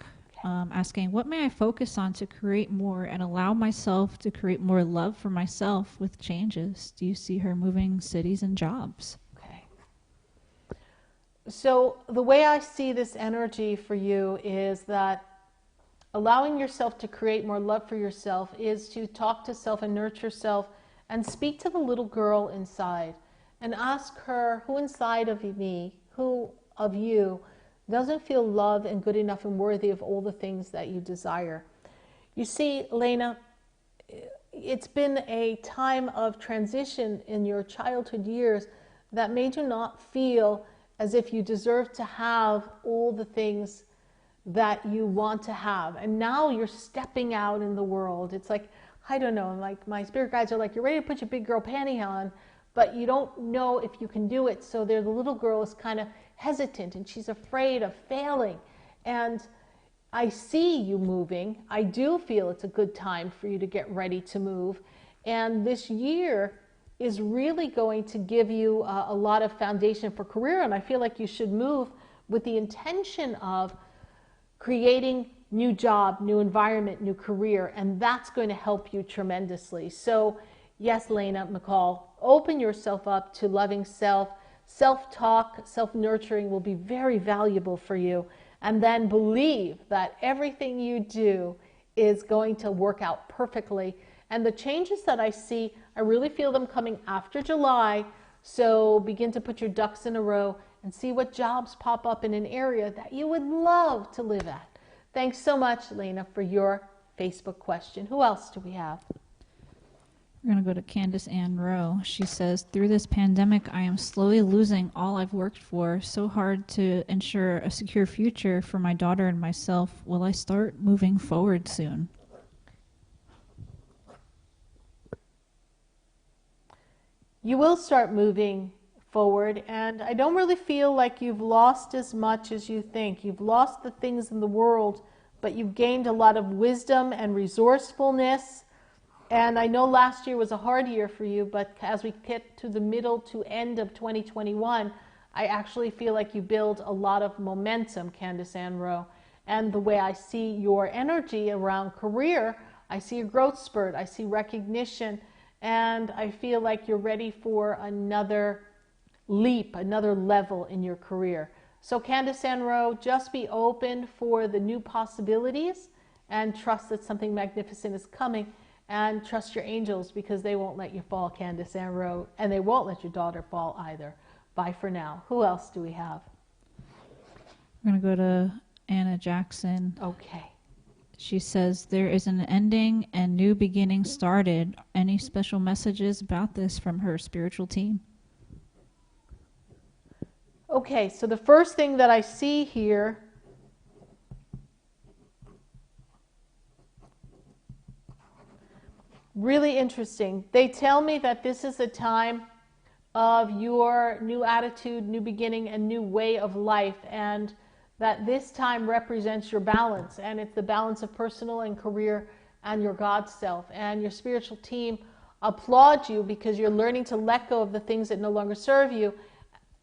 asking, what may I focus on to create more and allow myself to create more love for myself with changes? Do you see her moving cities and jobs? Okay. So the way I see this energy for you is that allowing yourself to create more love for yourself is to talk to self and nurture self and speak to the little girl inside and ask her, who inside of me, who of you doesn't feel loved and good enough and worthy of all the things that you desire? You see, Lena, it's been a time of transition in your childhood years that made you not feel as if you deserve to have all the things that you want to have. And now you're stepping out in the world. It's like, I don't know, like my spirit guides are like, you're ready to put your big girl panty on, but you don't know if you can do it. So the little girl is kind of hesitant and she's afraid of failing. And I see you moving. I do feel it's a good time for you to get ready to move. And this year is really going to give you a lot of foundation for career. And I feel like you should move with the intention of creating new job, new environment, new career, and that's going to help you tremendously. So yes, Lena McCall, open yourself up to loving self. Self-talk, self-nurturing will be very valuable for you. And then believe that everything you do is going to work out perfectly. And the changes that I see, I really feel them coming after July. So begin to put your ducks in a row and see what jobs pop up in an area that you would love to live at. Thanks so much, Lena, for your Facebook question. Who else do we have? We're going to go to Candace Ann Rowe. She says, through this pandemic, I am slowly losing all I've worked for. So hard to ensure a secure future for my daughter and myself. Will I start moving forward soon? You will start moving forward, and I don't really feel like you've lost as much as you think. You've lost the things in the world, but you've gained a lot of wisdom and resourcefulness. And I know last year was a hard year for you, but as we get to the middle to end of 2021, I actually feel like you build a lot of momentum, Candace Anro. And the way I see your energy around career, I see a growth spurt, I see recognition, and I feel like you're ready for another leap, another level in your career. So Candace Anro, just be open for the new possibilities and trust that something magnificent is coming, and trust your angels because they won't let you fall, Candace Anro, and they won't let your daughter fall either. Bye for now. Who else do we have? We're going to go to Anna Jackson. Okay. She says, there is an ending and new beginning started. Any special messages about this from her spiritual team? Okay, so the first thing that I see here really interesting. They tell me that this is a time of your new attitude, new beginning, and new way of life, and that this time represents your balance, and it's the balance of personal and career and your God self. And your spiritual team applaud you because you're learning to let go of the things that no longer serve you,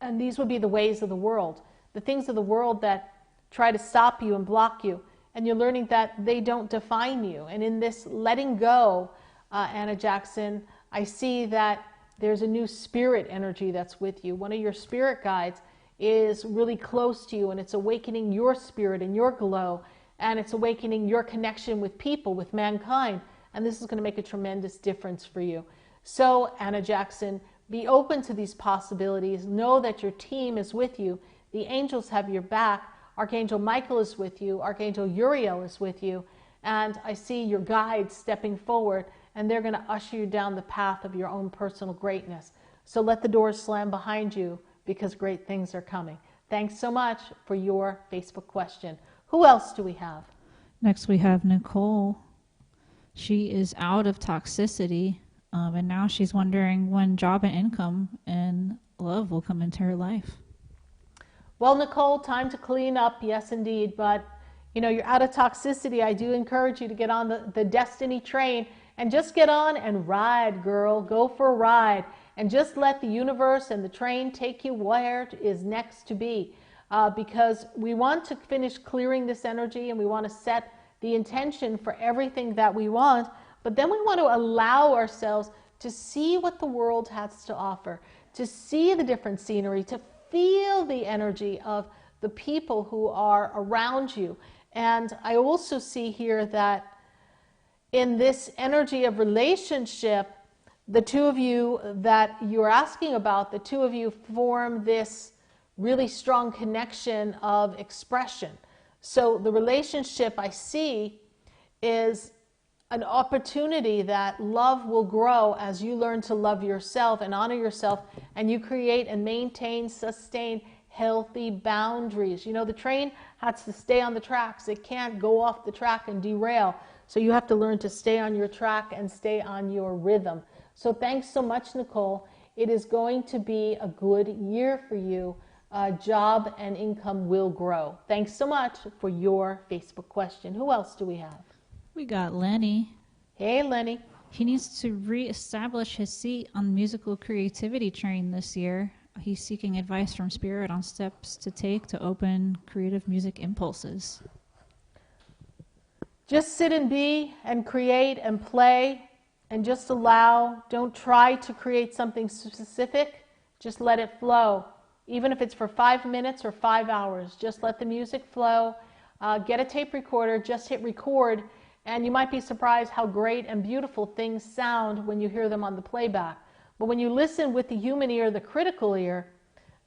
and these would be the ways of the world, the things of the world that try to stop you and block you, and you're learning that they don't define you. And in this letting go, Anna Jackson, I see that there's a new spirit energy that's with you. One of your spirit guides is really close to you, and it's awakening your spirit and your glow, and it's awakening your connection with people, with mankind, and this is going to make a tremendous difference for you. So, Anna Jackson, be open to these possibilities. Know that your team is with you. The angels have your back. Archangel Michael is with you. Archangel Uriel is with you. And I see your guides stepping forward, and they're going to usher you down the path of your own personal greatness. So let the doors slam behind you because great things are coming. Thanks so much for your Facebook question. Who else do we have? Next we have Nicole. She is out of toxicity, and now she's wondering when job and income and love will come into her life. Well, Nicole, time to clean up, yes indeed, but you know, you're out of toxicity. I do encourage you to get on the destiny train and just get on and ride, girl. Go for a ride and just let the universe and the train take you where it is next to be, because we want to finish clearing this energy and we want to set the intention for everything that we want, but then we want to allow ourselves to see what the world has to offer, to see the different scenery, to feel the energy of the people who are around you. And I also see here that in this energy of relationship, the two of you that you're asking about, the two of you form this really strong connection of expression. So the relationship I see is an opportunity that love will grow as you learn to love yourself and honor yourself, and you create and maintain, sustain healthy boundaries. You know, the train has to stay on the tracks. It can't go off the track and derail. So you have to learn to stay on your track and stay on your rhythm. So thanks so much, Nicole. It is going to be a good year for you. Job and income will grow. Thanks so much for your Facebook question. Who else do we have? We got Lenny. Hey, Lenny. He needs to reestablish his seat on the musical creativity train this year. He's seeking advice from Spirit on steps to take to open creative music impulses. Just sit and be and create and play and just allow. Don't try to create something specific. Just let it flow. Even if it's for 5 minutes or 5 hours, just let the music flow. Get a tape recorder, just hit record, and you might be surprised how great and beautiful things sound when you hear them on the playback. But when you listen with the human ear, the critical ear,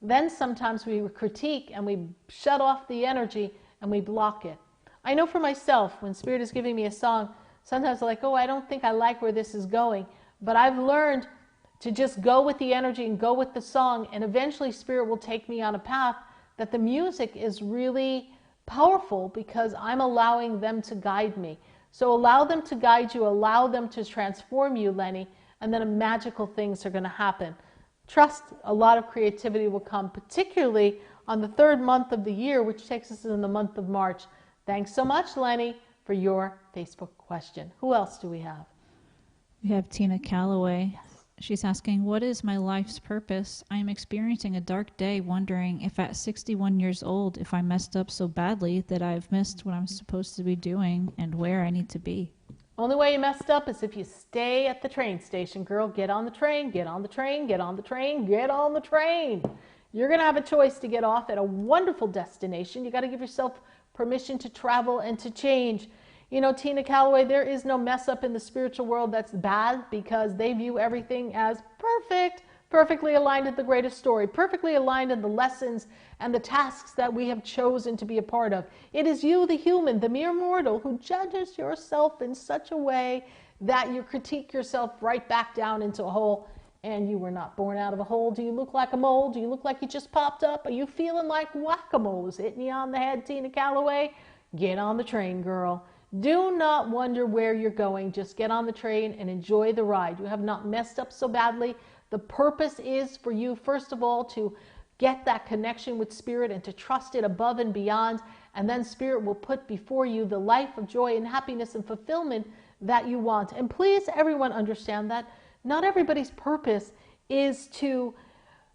then sometimes we critique and we shut off the energy and we block it. I know for myself, when Spirit is giving me a song, sometimes I'm like, oh, I don't think I like where this is going. But I've learned to just go with the energy and go with the song, and eventually Spirit will take me on a path that the music is really powerful because I'm allowing them to guide me. So allow them to guide you, allow them to transform you, Lenny, and then magical things are going to happen. Trust a lot of creativity will come, particularly on the 3rd month of the year, which takes us in the month of March. Thanks so much, Lenny, for your Facebook question. Who else do we have? We have Tina Calloway. She's asking, what is my life's purpose? I am experiencing a dark day, wondering if at 61 years old, if I messed up so badly that I've missed what I'm supposed to be doing and where I need to be. Only way you messed up is if you stay at the train station, girl. Get on the train, get on the train, get on the train, get on the train. You're going to have a choice to get off at a wonderful destination. You got to give yourself permission to travel and to change. You know, Tina Calloway, there is no mess up in the spiritual world that's bad, because they view everything as perfect, perfectly aligned in the greatest story, perfectly aligned in the lessons and the tasks that we have chosen to be a part of. It is you, the human, the mere mortal, who judges yourself in such a way that you critique yourself right back down into a hole. And you were not born out of a hole. Do you look like a mole? Do you look like you just popped up? Are you feeling like whack-a-mole is hitting you on the head, Tina Calloway? Get on the train, girl. Do not wonder where you're going. Just get on the train and enjoy the ride. You have not messed up so badly. The purpose is for you, first of all, to get that connection with Spirit and to trust it above and beyond. And then Spirit will put before you the life of joy and happiness and fulfillment that you want. And please, everyone, understand that not everybody's purpose is to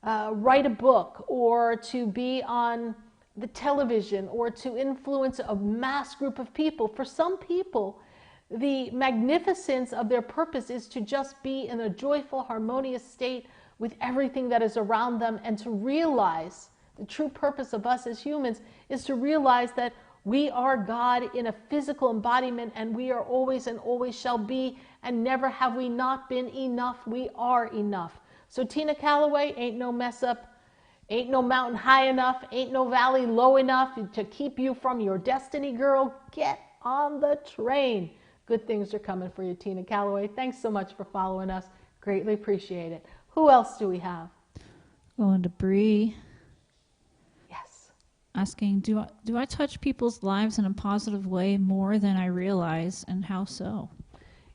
write a book or to be on the television or to influence a mass group of people. For some people, the magnificence of their purpose is to just be in a joyful, harmonious state with everything that is around them, and to realize the true purpose of us as humans is to realize that we are God in a physical embodiment, and we are always and always shall be, and never have we not been enough. We are enough. So Tina Calloway, ain't no mess up, ain't no mountain high enough, ain't no valley low enough to keep you from your destiny, girl. Get on the train. Good things are coming for you, Tina Calloway. Thanks so much for following us. Greatly appreciate it. Who else do we have? Going to Bree. Yes. Asking, do I touch people's lives in a positive way more than I realize, and how so?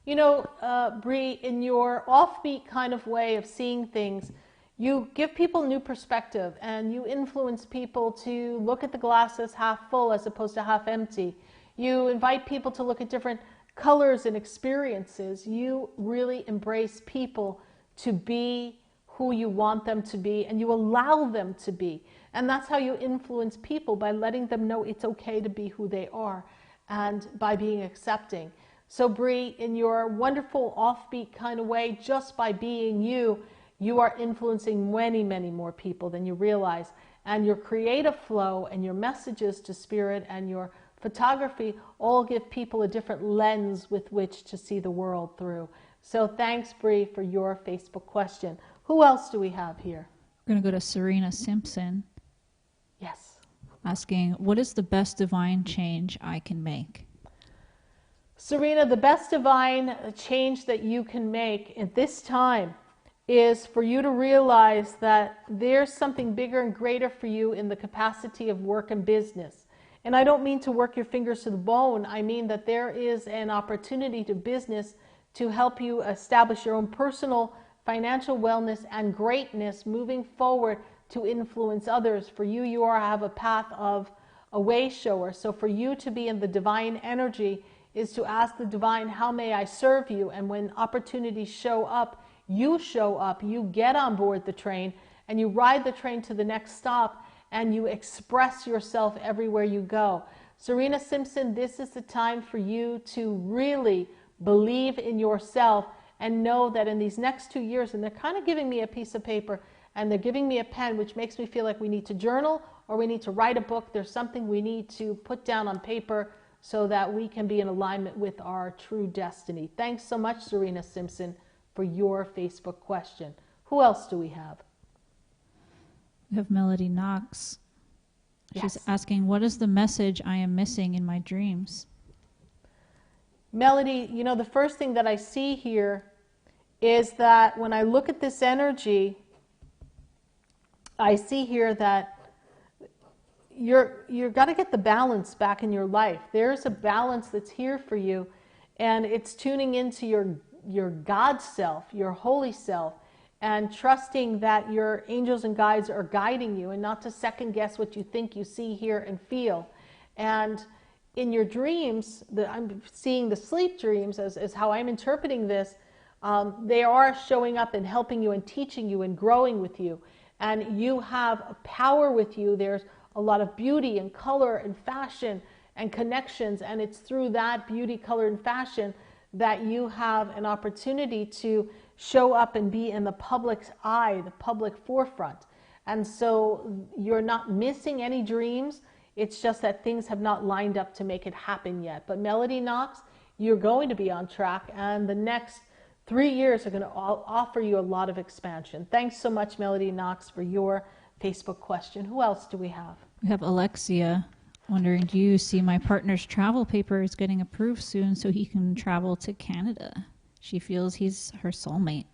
You know, Bree, in your offbeat kind of way of seeing things, you give people new perspective, and you influence people to look at the glass as half full as opposed to half empty. You invite people to look at different colors and experiences. You really embrace people to be who you want them to be, and you allow them to be. And that's how you influence people, by letting them know it's okay to be who they are, and by being accepting. So Bree, in your wonderful offbeat kind of way, just by being you, you are influencing many, many more people than you realize. And your creative flow and your messages to Spirit and your photography all give people a different lens with which to see the world through. So thanks, Bree, for your Facebook question. Who else do we have here? We're going to go to Serena Simpson. Yes. Asking, what is the best divine change I can make? Serena, the best divine change that you can make at this time is for you to realize that there's something bigger and greater for you in the capacity of work and business. And I don't mean to work your fingers to the bone. I mean that there is an opportunity to business to help you establish your own personal financial wellness and greatness moving forward to influence others. For you, you have a path of a way shower. So for you to be in the divine energy is to ask the divine, how may I serve you? And when opportunities show up, you get on board the train, and you ride the train to the next stop, and you express yourself everywhere you go. Serena Simpson, this is the time for you to really believe in yourself and know that in these next 2 years, and they're kind of giving me a piece of paper and they're giving me a pen, which makes me feel like we need to journal or we need to write a book. There's something we need to put down on paper so that we can be in alignment with our true destiny. Thanks so much, Serena Simpson, for your Facebook question. Who else do we have? We have Melody Knox. Yes. She's asking, what is the message I am missing in my dreams? Melody, you know, the first thing that I see here is that when I look at this energy, I see here that you're got to get the balance back in your life. There's a balance that's here for you, and it's tuning into your God self, your holy self, and trusting that your angels and guides are guiding you, and not to second guess what you think you see, hear, and feel. And in your dreams, I'm seeing the sleep dreams as how I'm interpreting this. They are showing up and helping you and teaching you and growing with you. And you have a power with you. There's a lot of beauty and color and fashion and connections. And it's through that beauty, color, and fashion that you have an opportunity to show up and be in the public's eye, the public forefront. And so you're not missing any dreams. It's just that things have not lined up to make it happen yet. But Melody Knox, you're going to be on track, and the next 3 years are going to offer you a lot of expansion. Thanks so much, Melody Knox, for your Facebook question. Who else do we have? We have Alexia wondering, do you see my partner's travel papers getting approved soon so he can travel to Canada? She feels he's her soulmate.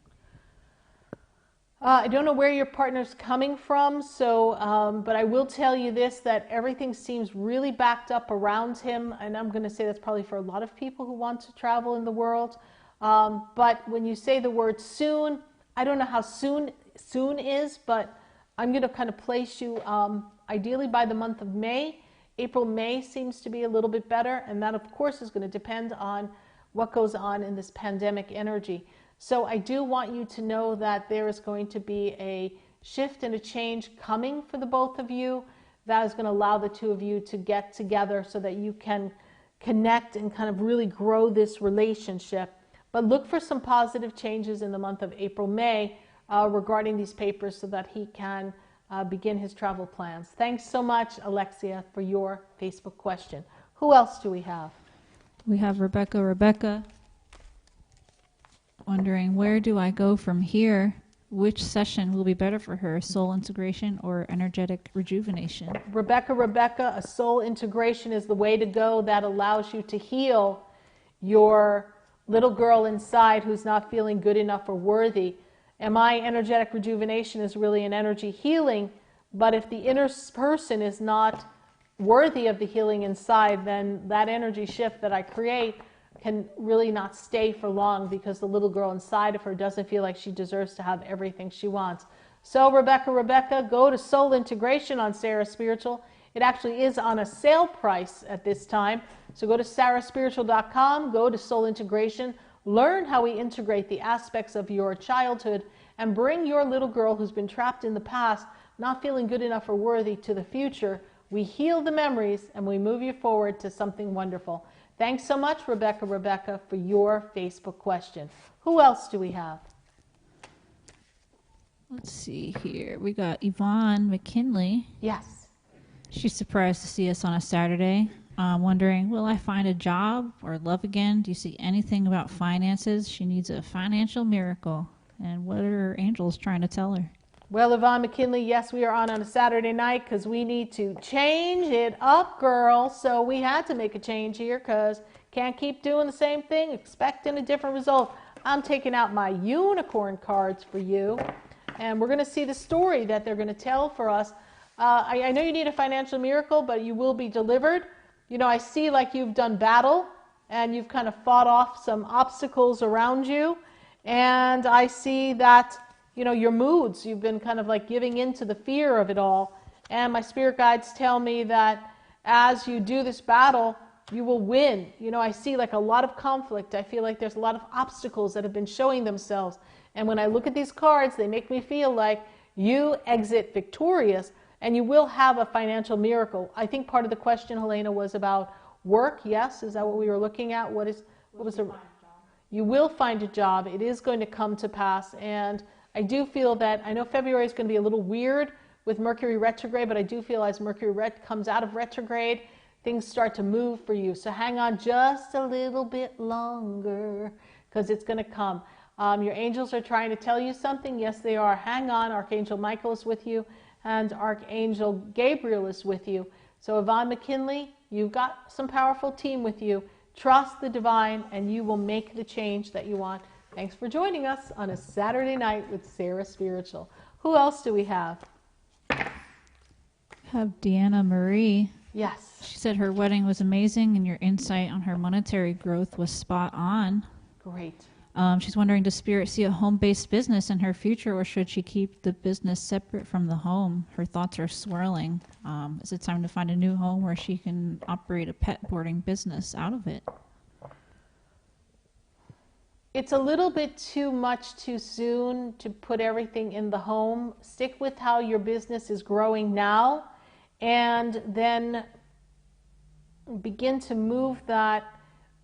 I don't know where your partner's coming from, but I will tell you this, that everything seems really backed up around him, and I'm going to say that's probably for a lot of people who want to travel in the world. But when you say the word soon, I don't know how soon is, but I'm going to kind of place you ideally by the month of May. April, May seems to be a little bit better, and that of course is going to depend on what goes on in this pandemic energy. So I do want you to know that there is going to be a shift and a change coming for the both of you that is going to allow the two of you to get together so that you can connect and kind of really grow this relationship. But look for some positive changes in the month of April, May regarding these papers so that he can begin his travel plans. Thanks so much, Alexia, for your Facebook question. Who else do we have? We have Rebecca wondering, where do I go from here? Which session will be better for her, soul integration or energetic rejuvenation? Rebecca, a soul integration is the way to go. That allows you to heal your little girl inside who's not feeling good enough or worthy. And my energetic rejuvenation is really an energy healing, but if the inner person is not worthy of the healing inside, then that energy shift that I create can really not stay for long because the little girl inside of her doesn't feel like she deserves to have everything she wants. So Rebecca, go to Soul Integration on SarahSpiritual. It actually is on a sale price at this time. So go to SarahSpiritual.com, go to Soul Integration, learn how we integrate the aspects of your childhood and bring your little girl who's been trapped in the past, not feeling good enough or worthy, to the future. We heal the memories and we move you forward to something wonderful. Thanks so much, Rebecca, for your Facebook question. Who else do we have? Let's see here. We got Yvonne McKinley. Yes. She's surprised to see us on a Saturday. Wondering, will I find a job or love again? Do you see anything about finances? She needs a financial miracle. And what are her angels trying to tell her? Well, Yvonne McKinley, yes, we are on a Saturday night because we need to change it up, girl. So we had to make a change here because can't keep doing the same thing, expecting a different result. I'm taking out my unicorn cards for you, and we're going to see the story that they're going to tell for us. I know you need a financial miracle, but you will be delivered. You know, I see like you've done battle, and you've kind of fought off some obstacles around you, and I see that, you know, your moods, you've been kind of like giving in to the fear of it all. And my spirit guides tell me that as you do this battle, you will win. You know, I see like a lot of conflict. I feel like there's a lot of obstacles that have been showing themselves. And when I look at these cards, they make me feel like you exit victorious and you will have a financial miracle. I think part of the question, Helena, was about work. Yes, is that what we were looking at? What was the... You will find a job. It is going to come to pass. And I do feel that, I know February is going to be a little weird with Mercury retrograde, but I do feel as Mercury comes out of retrograde, things start to move for you. So hang on just a little bit longer because it's going to come. Your angels are trying to tell you something. Yes, they are. Hang on. Archangel Michael is with you and Archangel Gabriel is with you. So Yvonne McKinley, you've got some powerful team with you. Trust the divine and you will make the change that you want. Thanks for joining us on a Saturday night with Sarah Spiritual. Who else do we have? Have Deanna Marie. Yes. She said her wedding was amazing and your insight on her monetary growth was spot on. Great. She's wondering, does Spirit see a home-based business in her future or should she keep the business separate from the home? Her thoughts are swirling. Is it time to find a new home where she can operate a pet boarding business out of it? It's a little bit too much too soon to put everything in the home. Stick with how your business is growing now, and then begin to move that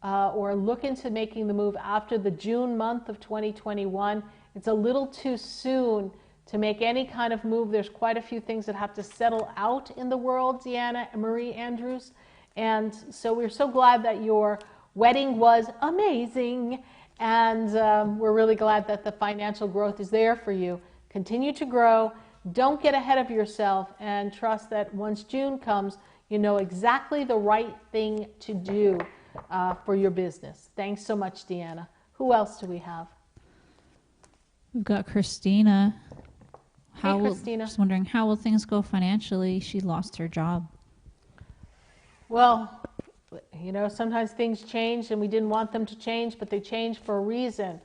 or look into making the move after the June month of 2021. It's a little too soon to make any kind of move. There's quite a few things that have to settle out in the world, Deanna and Marie Andrews. And so we're so glad that your wedding was amazing. And we're really glad that the financial growth is there for you. Continue to grow. Don't get ahead of yourself, and trust that once June comes, you know exactly the right thing to do for your business. Thanks so much, Deanna. Who else do we have? We've got Christina. Hey, Christina. Just wondering, how will things go financially? She lost her job. Well, you know, sometimes things change and we didn't want them to change, but they change for a reason,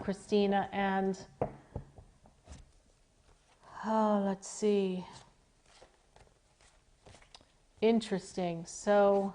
Christina. And let's see. Interesting. So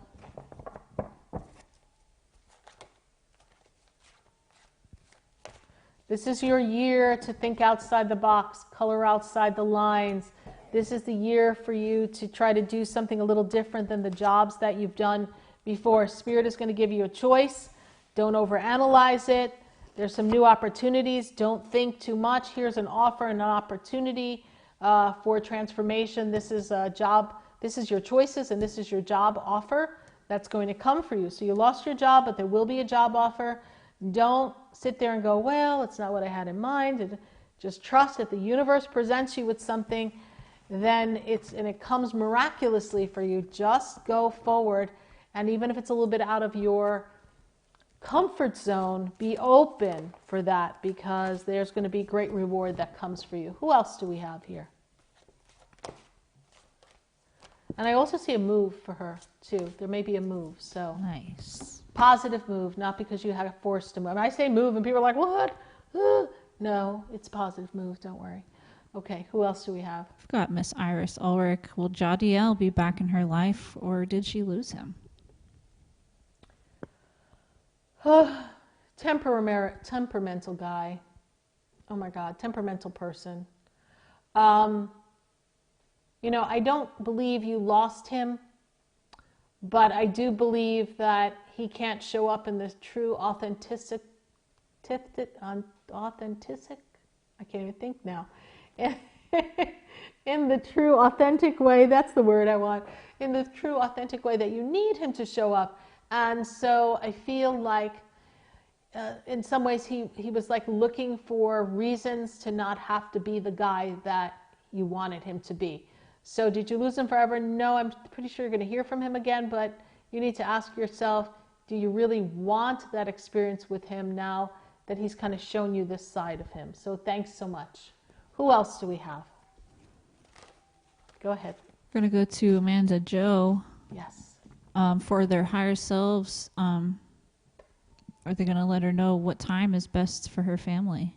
this is your year to think outside the box, color outside the lines. This is the year for you to try to do something a little different than the jobs that you've done before. Spirit is going to give you a choice. Don't overanalyze it. There's some new opportunities. Don't think too much. Here's an offer and an opportunity for transformation. This is a job. This is your choices, and this is your job offer that's going to come for you. So you lost your job, but there will be a job offer. Don't sit there and go, well, it's not what I had in mind. Just trust that the universe presents you with something, then it comes miraculously for you. Just go forward, and even if it's a little bit out of your comfort zone, be open for that, because there's going to be great reward that comes for you. Who else do we have here? And I also see a move for her too. There may be a move. So Nice. Positive move, not because you had forced to move. And I say move and people are like, what? No, it's a positive move. Don't worry. Okay, who else do we have? I've got Miss Iris Ulrich. Will Jadiel be back in her life, or did she lose him? Temperamental guy. Oh my God, temperamental person. You know, I don't believe you lost him, but I do believe that he can't show up in the true authentic. I can't even think now. In the true authentic way, that's the word I want. In the true authentic way that you need him to show up. And so I feel like in some ways he was like looking for reasons to not have to be the guy that you wanted him to be. So did you lose him forever? No, I'm pretty sure you're going to hear from him again, but you need to ask yourself, do you really want that experience with him now that he's kind of shown you this side of him? So thanks so much. Who else do we have? Go ahead. We're going to go to Amanda Joe. Yes. For their higher selves, are they going to let her know what time is best for her family?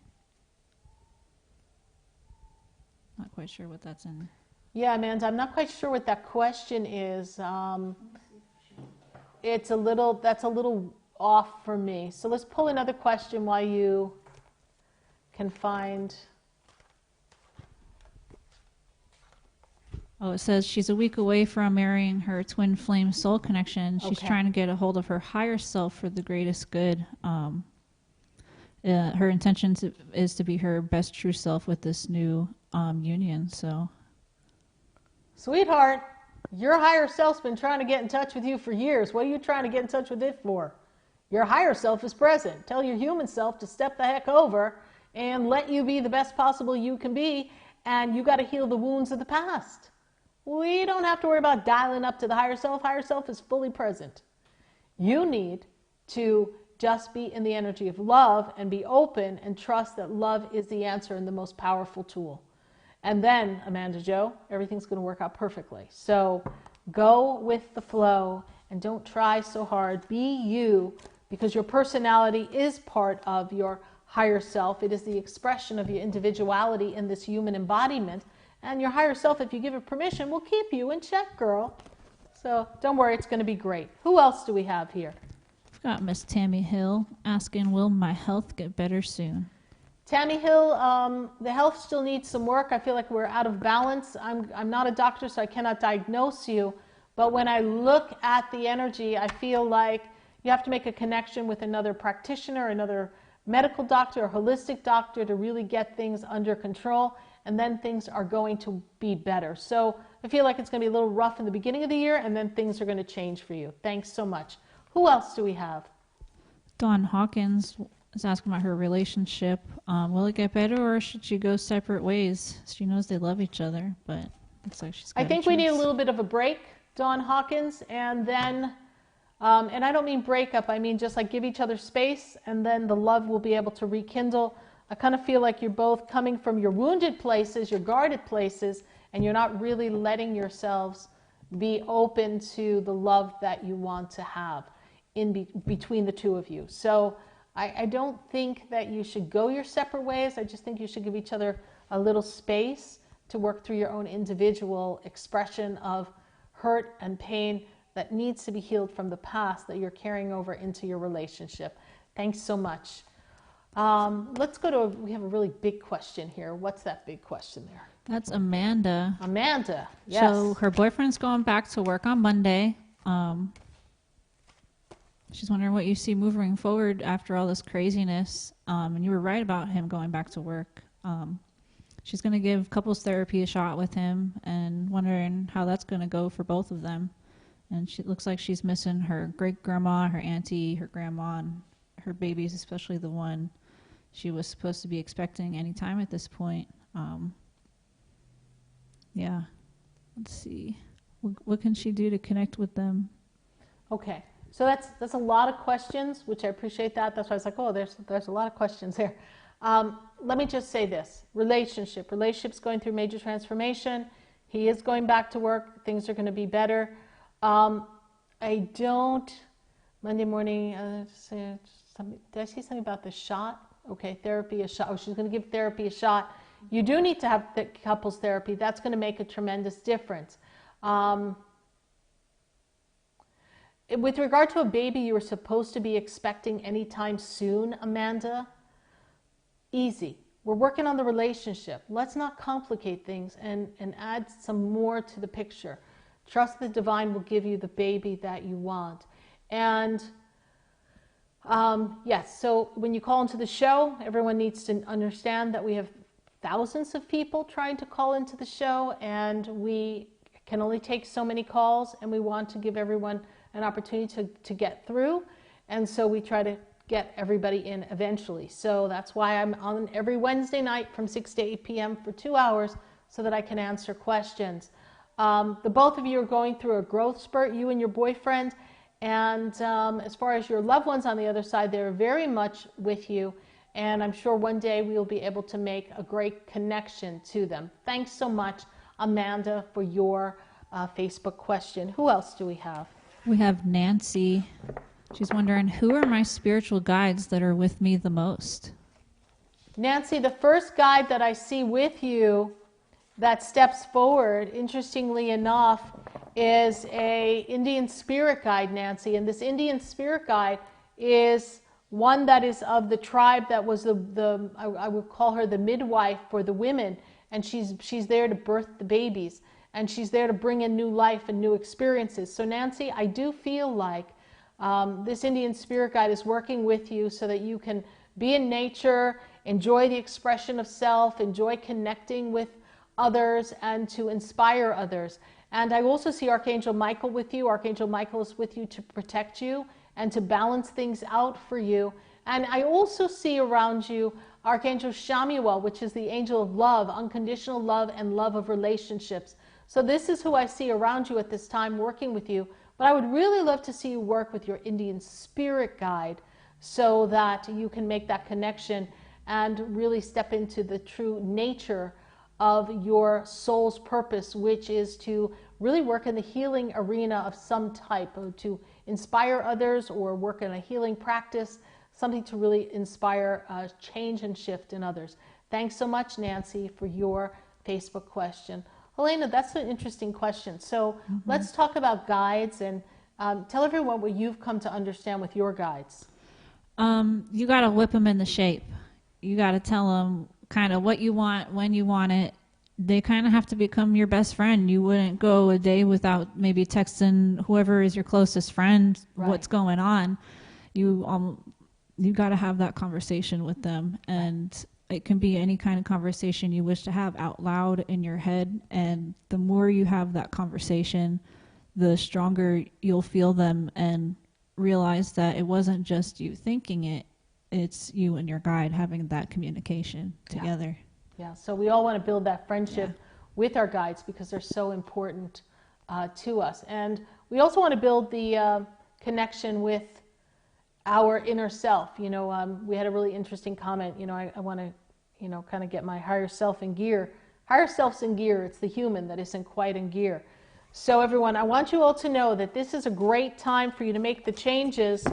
Not quite sure what that's in. Yeah, Amanda, I'm not quite sure what that question is. That's a little off for me. So let's pull another question while you can find. Oh, it says she's a week away from marrying her twin flame soul connection. She's Okay. trying to get a hold of her higher self for the greatest good. Her intention is to be her best true self with this new union. So, Sweetheart, your higher self's been trying to get in touch with you for years. What are you trying to get in touch with it for? Your higher self is present. Tell your human self to step the heck over and let you be the best possible you can be, and you got to heal the wounds of the past. We don't have to worry about dialing up to the higher self. Higher self is fully present. You need to just be in the energy of love and be open and trust that love is the answer and the most powerful tool. And then, Amanda Joe, everything's going to work out perfectly. So go with the flow and don't try so hard. Be you, because your personality is part of your higher self. It is the expression of your individuality in this human embodiment. And your higher self, if you give it permission, will keep you in check, girl. So don't worry, it's going to be great. Who else do we have here? We've got Miss Tammy Hill asking, will my health get better soon? Tammy Hill, the health still needs some work. I feel like we're out of balance. I'm not a doctor, so I cannot diagnose you. But when I look at the energy, I feel like you have to make a connection with another practitioner, another medical doctor, or holistic doctor to really get things under control. And then things are going to be better. So I feel like it's going to be a little rough in the beginning of the year, and then things are going to change for you. Thanks so much. Who else do we have? Dawn Hawkins is asking about her relationship. Will it get better, or should she go separate ways? She knows they love each other, but looks like she's got I think we need a little bit of a break, Dawn Hawkins, and then, and I don't mean breakup, I mean just like give each other space, and then the love will be able to rekindle. I kind of feel like you're both coming from your wounded places, your guarded places, and you're not really letting yourselves be open to the love that you want to have in between the two of you. So I don't think that you should go your separate ways. I just think you should give each other a little space to work through your own individual expression of hurt and pain that needs to be healed from the past that you're carrying over into your relationship. Thanks so much. Let's go to, we have a really big question here. What's that big question there? That's Amanda. Amanda, yes. So her boyfriend's going back to work on Monday. She's wondering what you see moving forward after all this craziness. And you were right about him going back to work. She's going to give couples therapy a shot with him and wondering how that's going to go for both of them. And she looks like she's missing her great-grandma, her auntie, her grandma, and her babies, especially the one she was supposed to be expecting any time at this point. Yeah. Let's see. What can she do to connect with them? Okay. So that's a lot of questions, which I appreciate that. That's why I was like, oh, there's a lot of questions there. Let me just say this. Relationship's going through major transformation. He is going back to work. Things are going to be better. Monday morning, did I say something about the shot? Okay, therapy, a shot. Oh, she's going to give therapy a shot. You do need to have the couples therapy. That's going to make a tremendous difference. With regard to a baby you were supposed to be expecting anytime soon, Amanda, easy. We're working on the relationship. Let's not complicate things and add some more to the picture. Trust the divine will give you the baby that you want. And yes, so when you call into the show, everyone needs to understand that we have thousands of people trying to call into the show, and we can only take so many calls, and we want to give everyone an opportunity to get through. And so we try to get everybody in eventually. So that's why I'm on every Wednesday night from 6 to 8 p.m. for 2 hours so that I can answer questions. The both of you are going through a growth spurt, you and your boyfriend. And as far as your loved ones on the other side, they're very much with you. And I'm sure one day we will be able to make a great connection to them. Thanks so much, Amanda, for your Facebook question. Who else do we have? We have Nancy. She's wondering, who are my spiritual guides that are with me the most? Nancy, the first guide that I see with you that steps forward, interestingly enough, is a Indian spirit guide, Nancy. And this Indian spirit guide is one that is of the tribe that was I would call her the midwife for the women. And she's there to birth the babies. And she's there to bring in new life and new experiences. So Nancy, I do feel like this Indian spirit guide is working with you so that you can be in nature, enjoy the expression of self, enjoy connecting with others, and to inspire others. And I also see Archangel Michael with you. Archangel Michael is with you to protect you and to balance things out for you. And I also see around you Archangel Shamuel, which is the angel of love, unconditional love and love of relationships. So this is who I see around you at this time working with you. But I would really love to see you work with your Indian spirit guide so that you can make that connection and really step into the true nature of your soul's purpose, which is to really work in the healing arena of some type, or to inspire others or work in a healing practice, something to really inspire change and shift in others. Thanks so much, Nancy, for your Facebook question. Helena, that's an interesting question. So let's talk about guides and Tell everyone what you've come to understand with your guides. You got to whip them into shape. You got to tell them kind of what you want, when you want it. They kind of have to become your best friend. You wouldn't go a day without maybe texting whoever is your closest friend what's going on. You got to have that conversation with them, and it can be any kind of conversation you wish to have out loud in your head. And the more you have that conversation, the stronger you'll feel them and realize that it wasn't just you thinking it, it's you and your guide having that communication together. Yeah, so we all want to build that friendship with our guides because they're so important to us. And we also want to build the connection with our inner self. You know, we had a really interesting comment. You know, I want to, you know, kind of get my higher self in gear. Higher self's in gear. It's the human that isn't quite in gear. So everyone, I want you all to know that this is a great time for you to make the changes.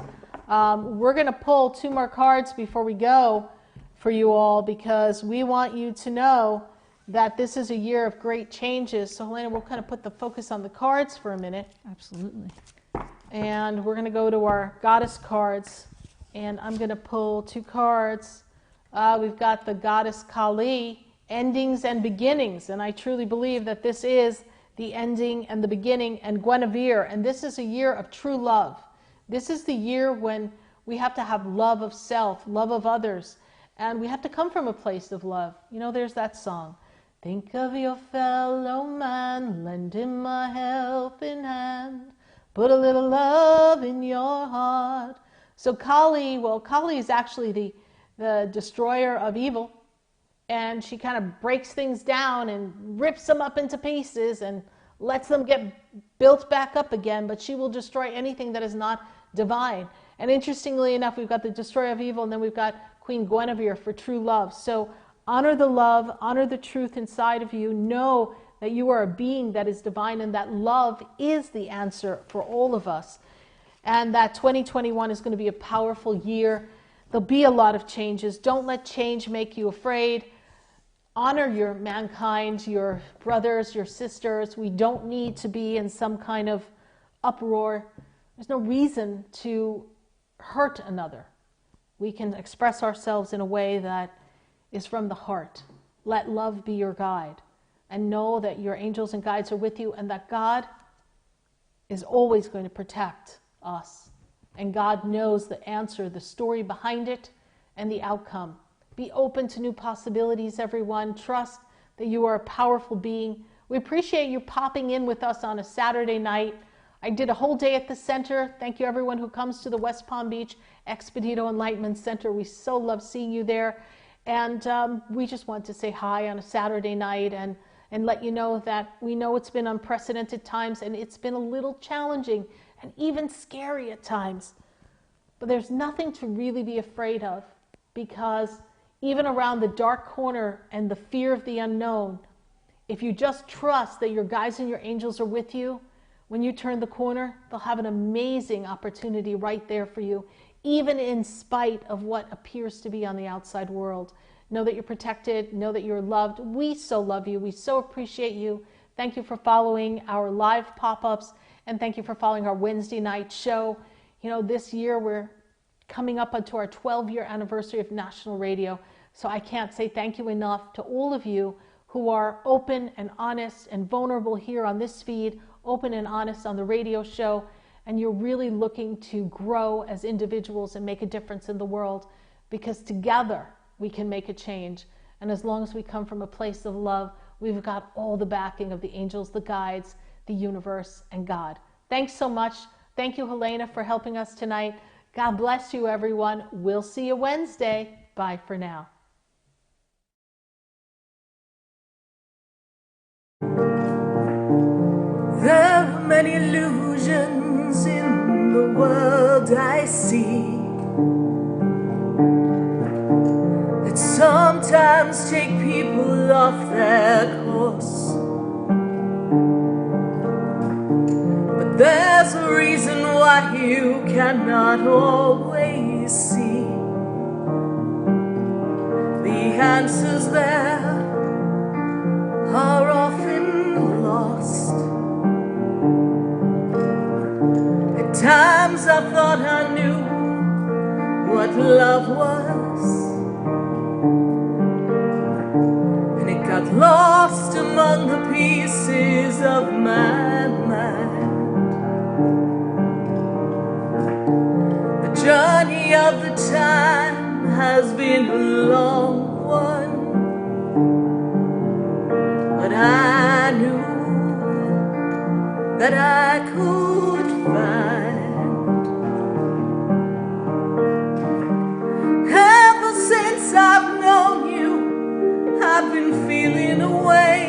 We're going to pull 2 more cards before we go for you all, because we want you to know that this is a year of great changes. So Helena, we'll kind of put the focus on the cards for a minute. Absolutely. And we're going to go to our goddess cards. And I'm going to pull 2 cards. We've got the goddess Kali, endings and beginnings. And I truly believe that this is the ending and the beginning, and Guinevere. And this is a year of true love. This is the year when we have to have love of self, love of others. And we have to come from a place of love. You know, there's that song. Think of your fellow man, lend him a helping hand. Put a little love in your heart. So Kali, well, Kali is actually the destroyer of evil. And she kind of breaks things down and rips them up into pieces and lets them get built back up again. But she will destroy anything that is not divine. And interestingly enough, we've got the destroyer of evil, and then we've got Queen Guinevere for true love. So honor the love, honor the truth inside of you. Know that you are a being that is divine, and that love is the answer for all of us. And that 2021 is going to be a powerful year. There'll be a lot of changes. Don't let change make you afraid. Honor your mankind, your brothers, your sisters. We don't need to be in some kind of uproar. There's no reason to hurt another. We can express ourselves in a way that is from the heart. Let love be your guide. And know that your angels and guides are with you, and that God is always going to protect us. And God knows the answer, the story behind it, and the outcome. Be open to new possibilities, everyone. Trust that you are a powerful being. We appreciate you popping in with us on a Saturday night. I did a whole day at the center. Thank you, everyone who comes to the West Palm Beach Expedito Enlightenment Center. We so love seeing you there. And we just want to say hi on a Saturday night and let you know that we know it's been unprecedented times, and it's been a little challenging and even scary at times. But there's nothing to really be afraid of, because even around the dark corner and the fear of the unknown, if you just trust that your guides and your angels are with you, when you turn the corner, they'll have an amazing opportunity right there for you, even in spite of what appears to be on the outside world. Know that you're protected. Know that you're loved. We so love you. We so appreciate you. Thank you for following our live pop-ups, and thank you for following our Wednesday night show. You know, this year we're coming up onto our 12-year anniversary of national radio. So I can't say thank you enough to all of you who are open and honest and vulnerable here on this feed, open and honest on the radio show, and you're really looking to grow as individuals and make a difference in the world, because together we can make a change. And as long as we come from a place of love, we've got all the backing of the angels, the guides, the universe, and God. Thanks so much. Thank you, Helena, for helping us tonight. God bless you, everyone. We'll see you Wednesday. Bye for now. There are many illusions in the world I see, that sometimes take people off their course. But there's a reason why you cannot always see. The answers there are often lost. Times I thought I knew what love was, and it got lost among the pieces of my mind. The journey of the time has been a long one, but I knew that I could find. Ever since I've known you, I've been feeling away,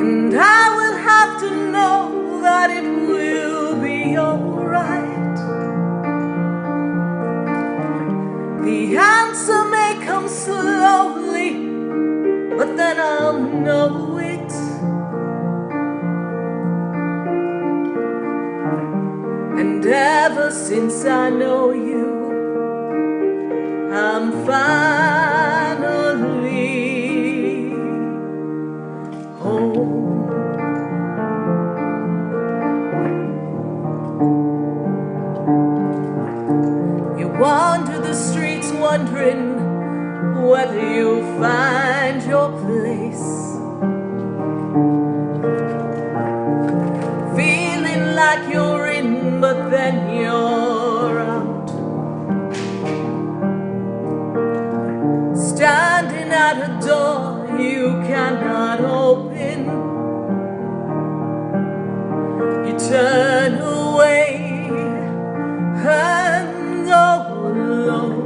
and I will have to know that it will be alright. The answer may come slowly, but then I'll know it. And ever since I know you, I'm finally home. You wander the streets wondering whether you'll find your place, feeling like you're in, but then you're out, standing at a door you cannot open. You turn away and go alone.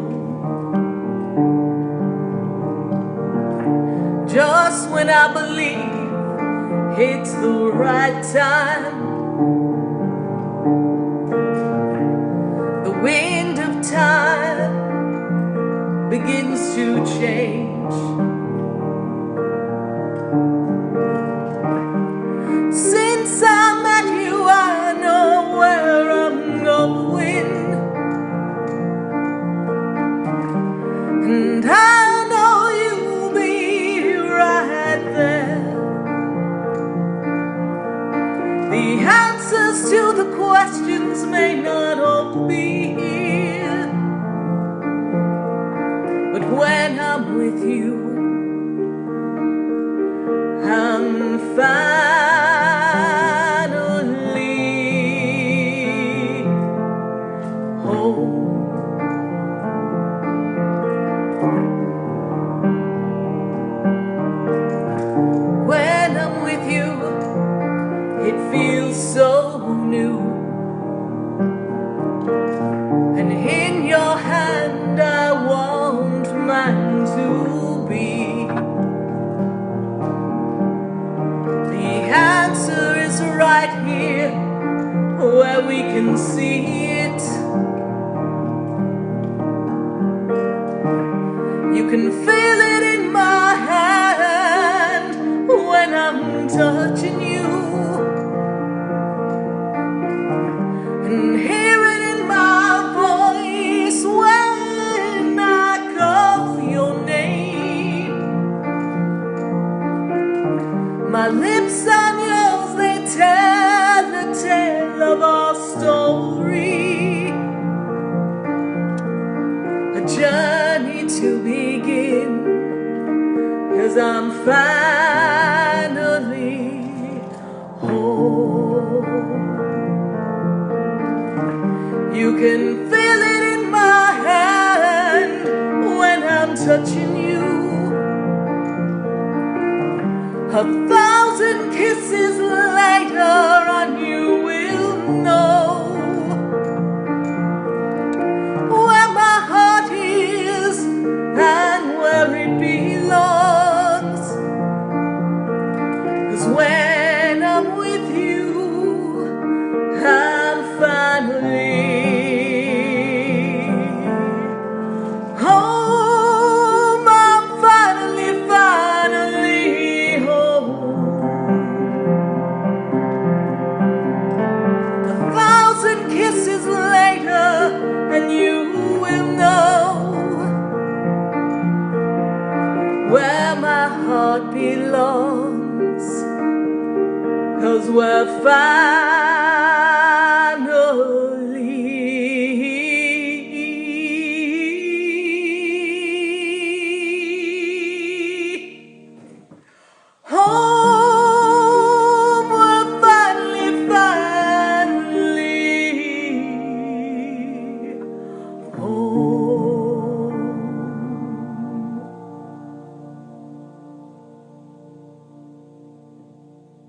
Just when I believe it's the right time, the wind of time begins to change. Since I met you, I know where I'm going, and I know you'll be right there. The answers to the questions may not all be here, but when I'm with you, I'm finally home. When I'm with you, it feels so new, and in your hand I want mine to be. The answer is right here where we can see it. You can feel it in my hand when I'm touching you, and hear it in my voice when I call your name. My lips and yours, they tell the tale of our story, a journey to begin, 'cause I'm finally home. You can feel it in my hand when I'm touching you. 1,000 kisses later and you will know where my heart is and where it belongs. 'Cause when I'm with you, I'm finally home. I'm finally home. we're finally home. We're finally home.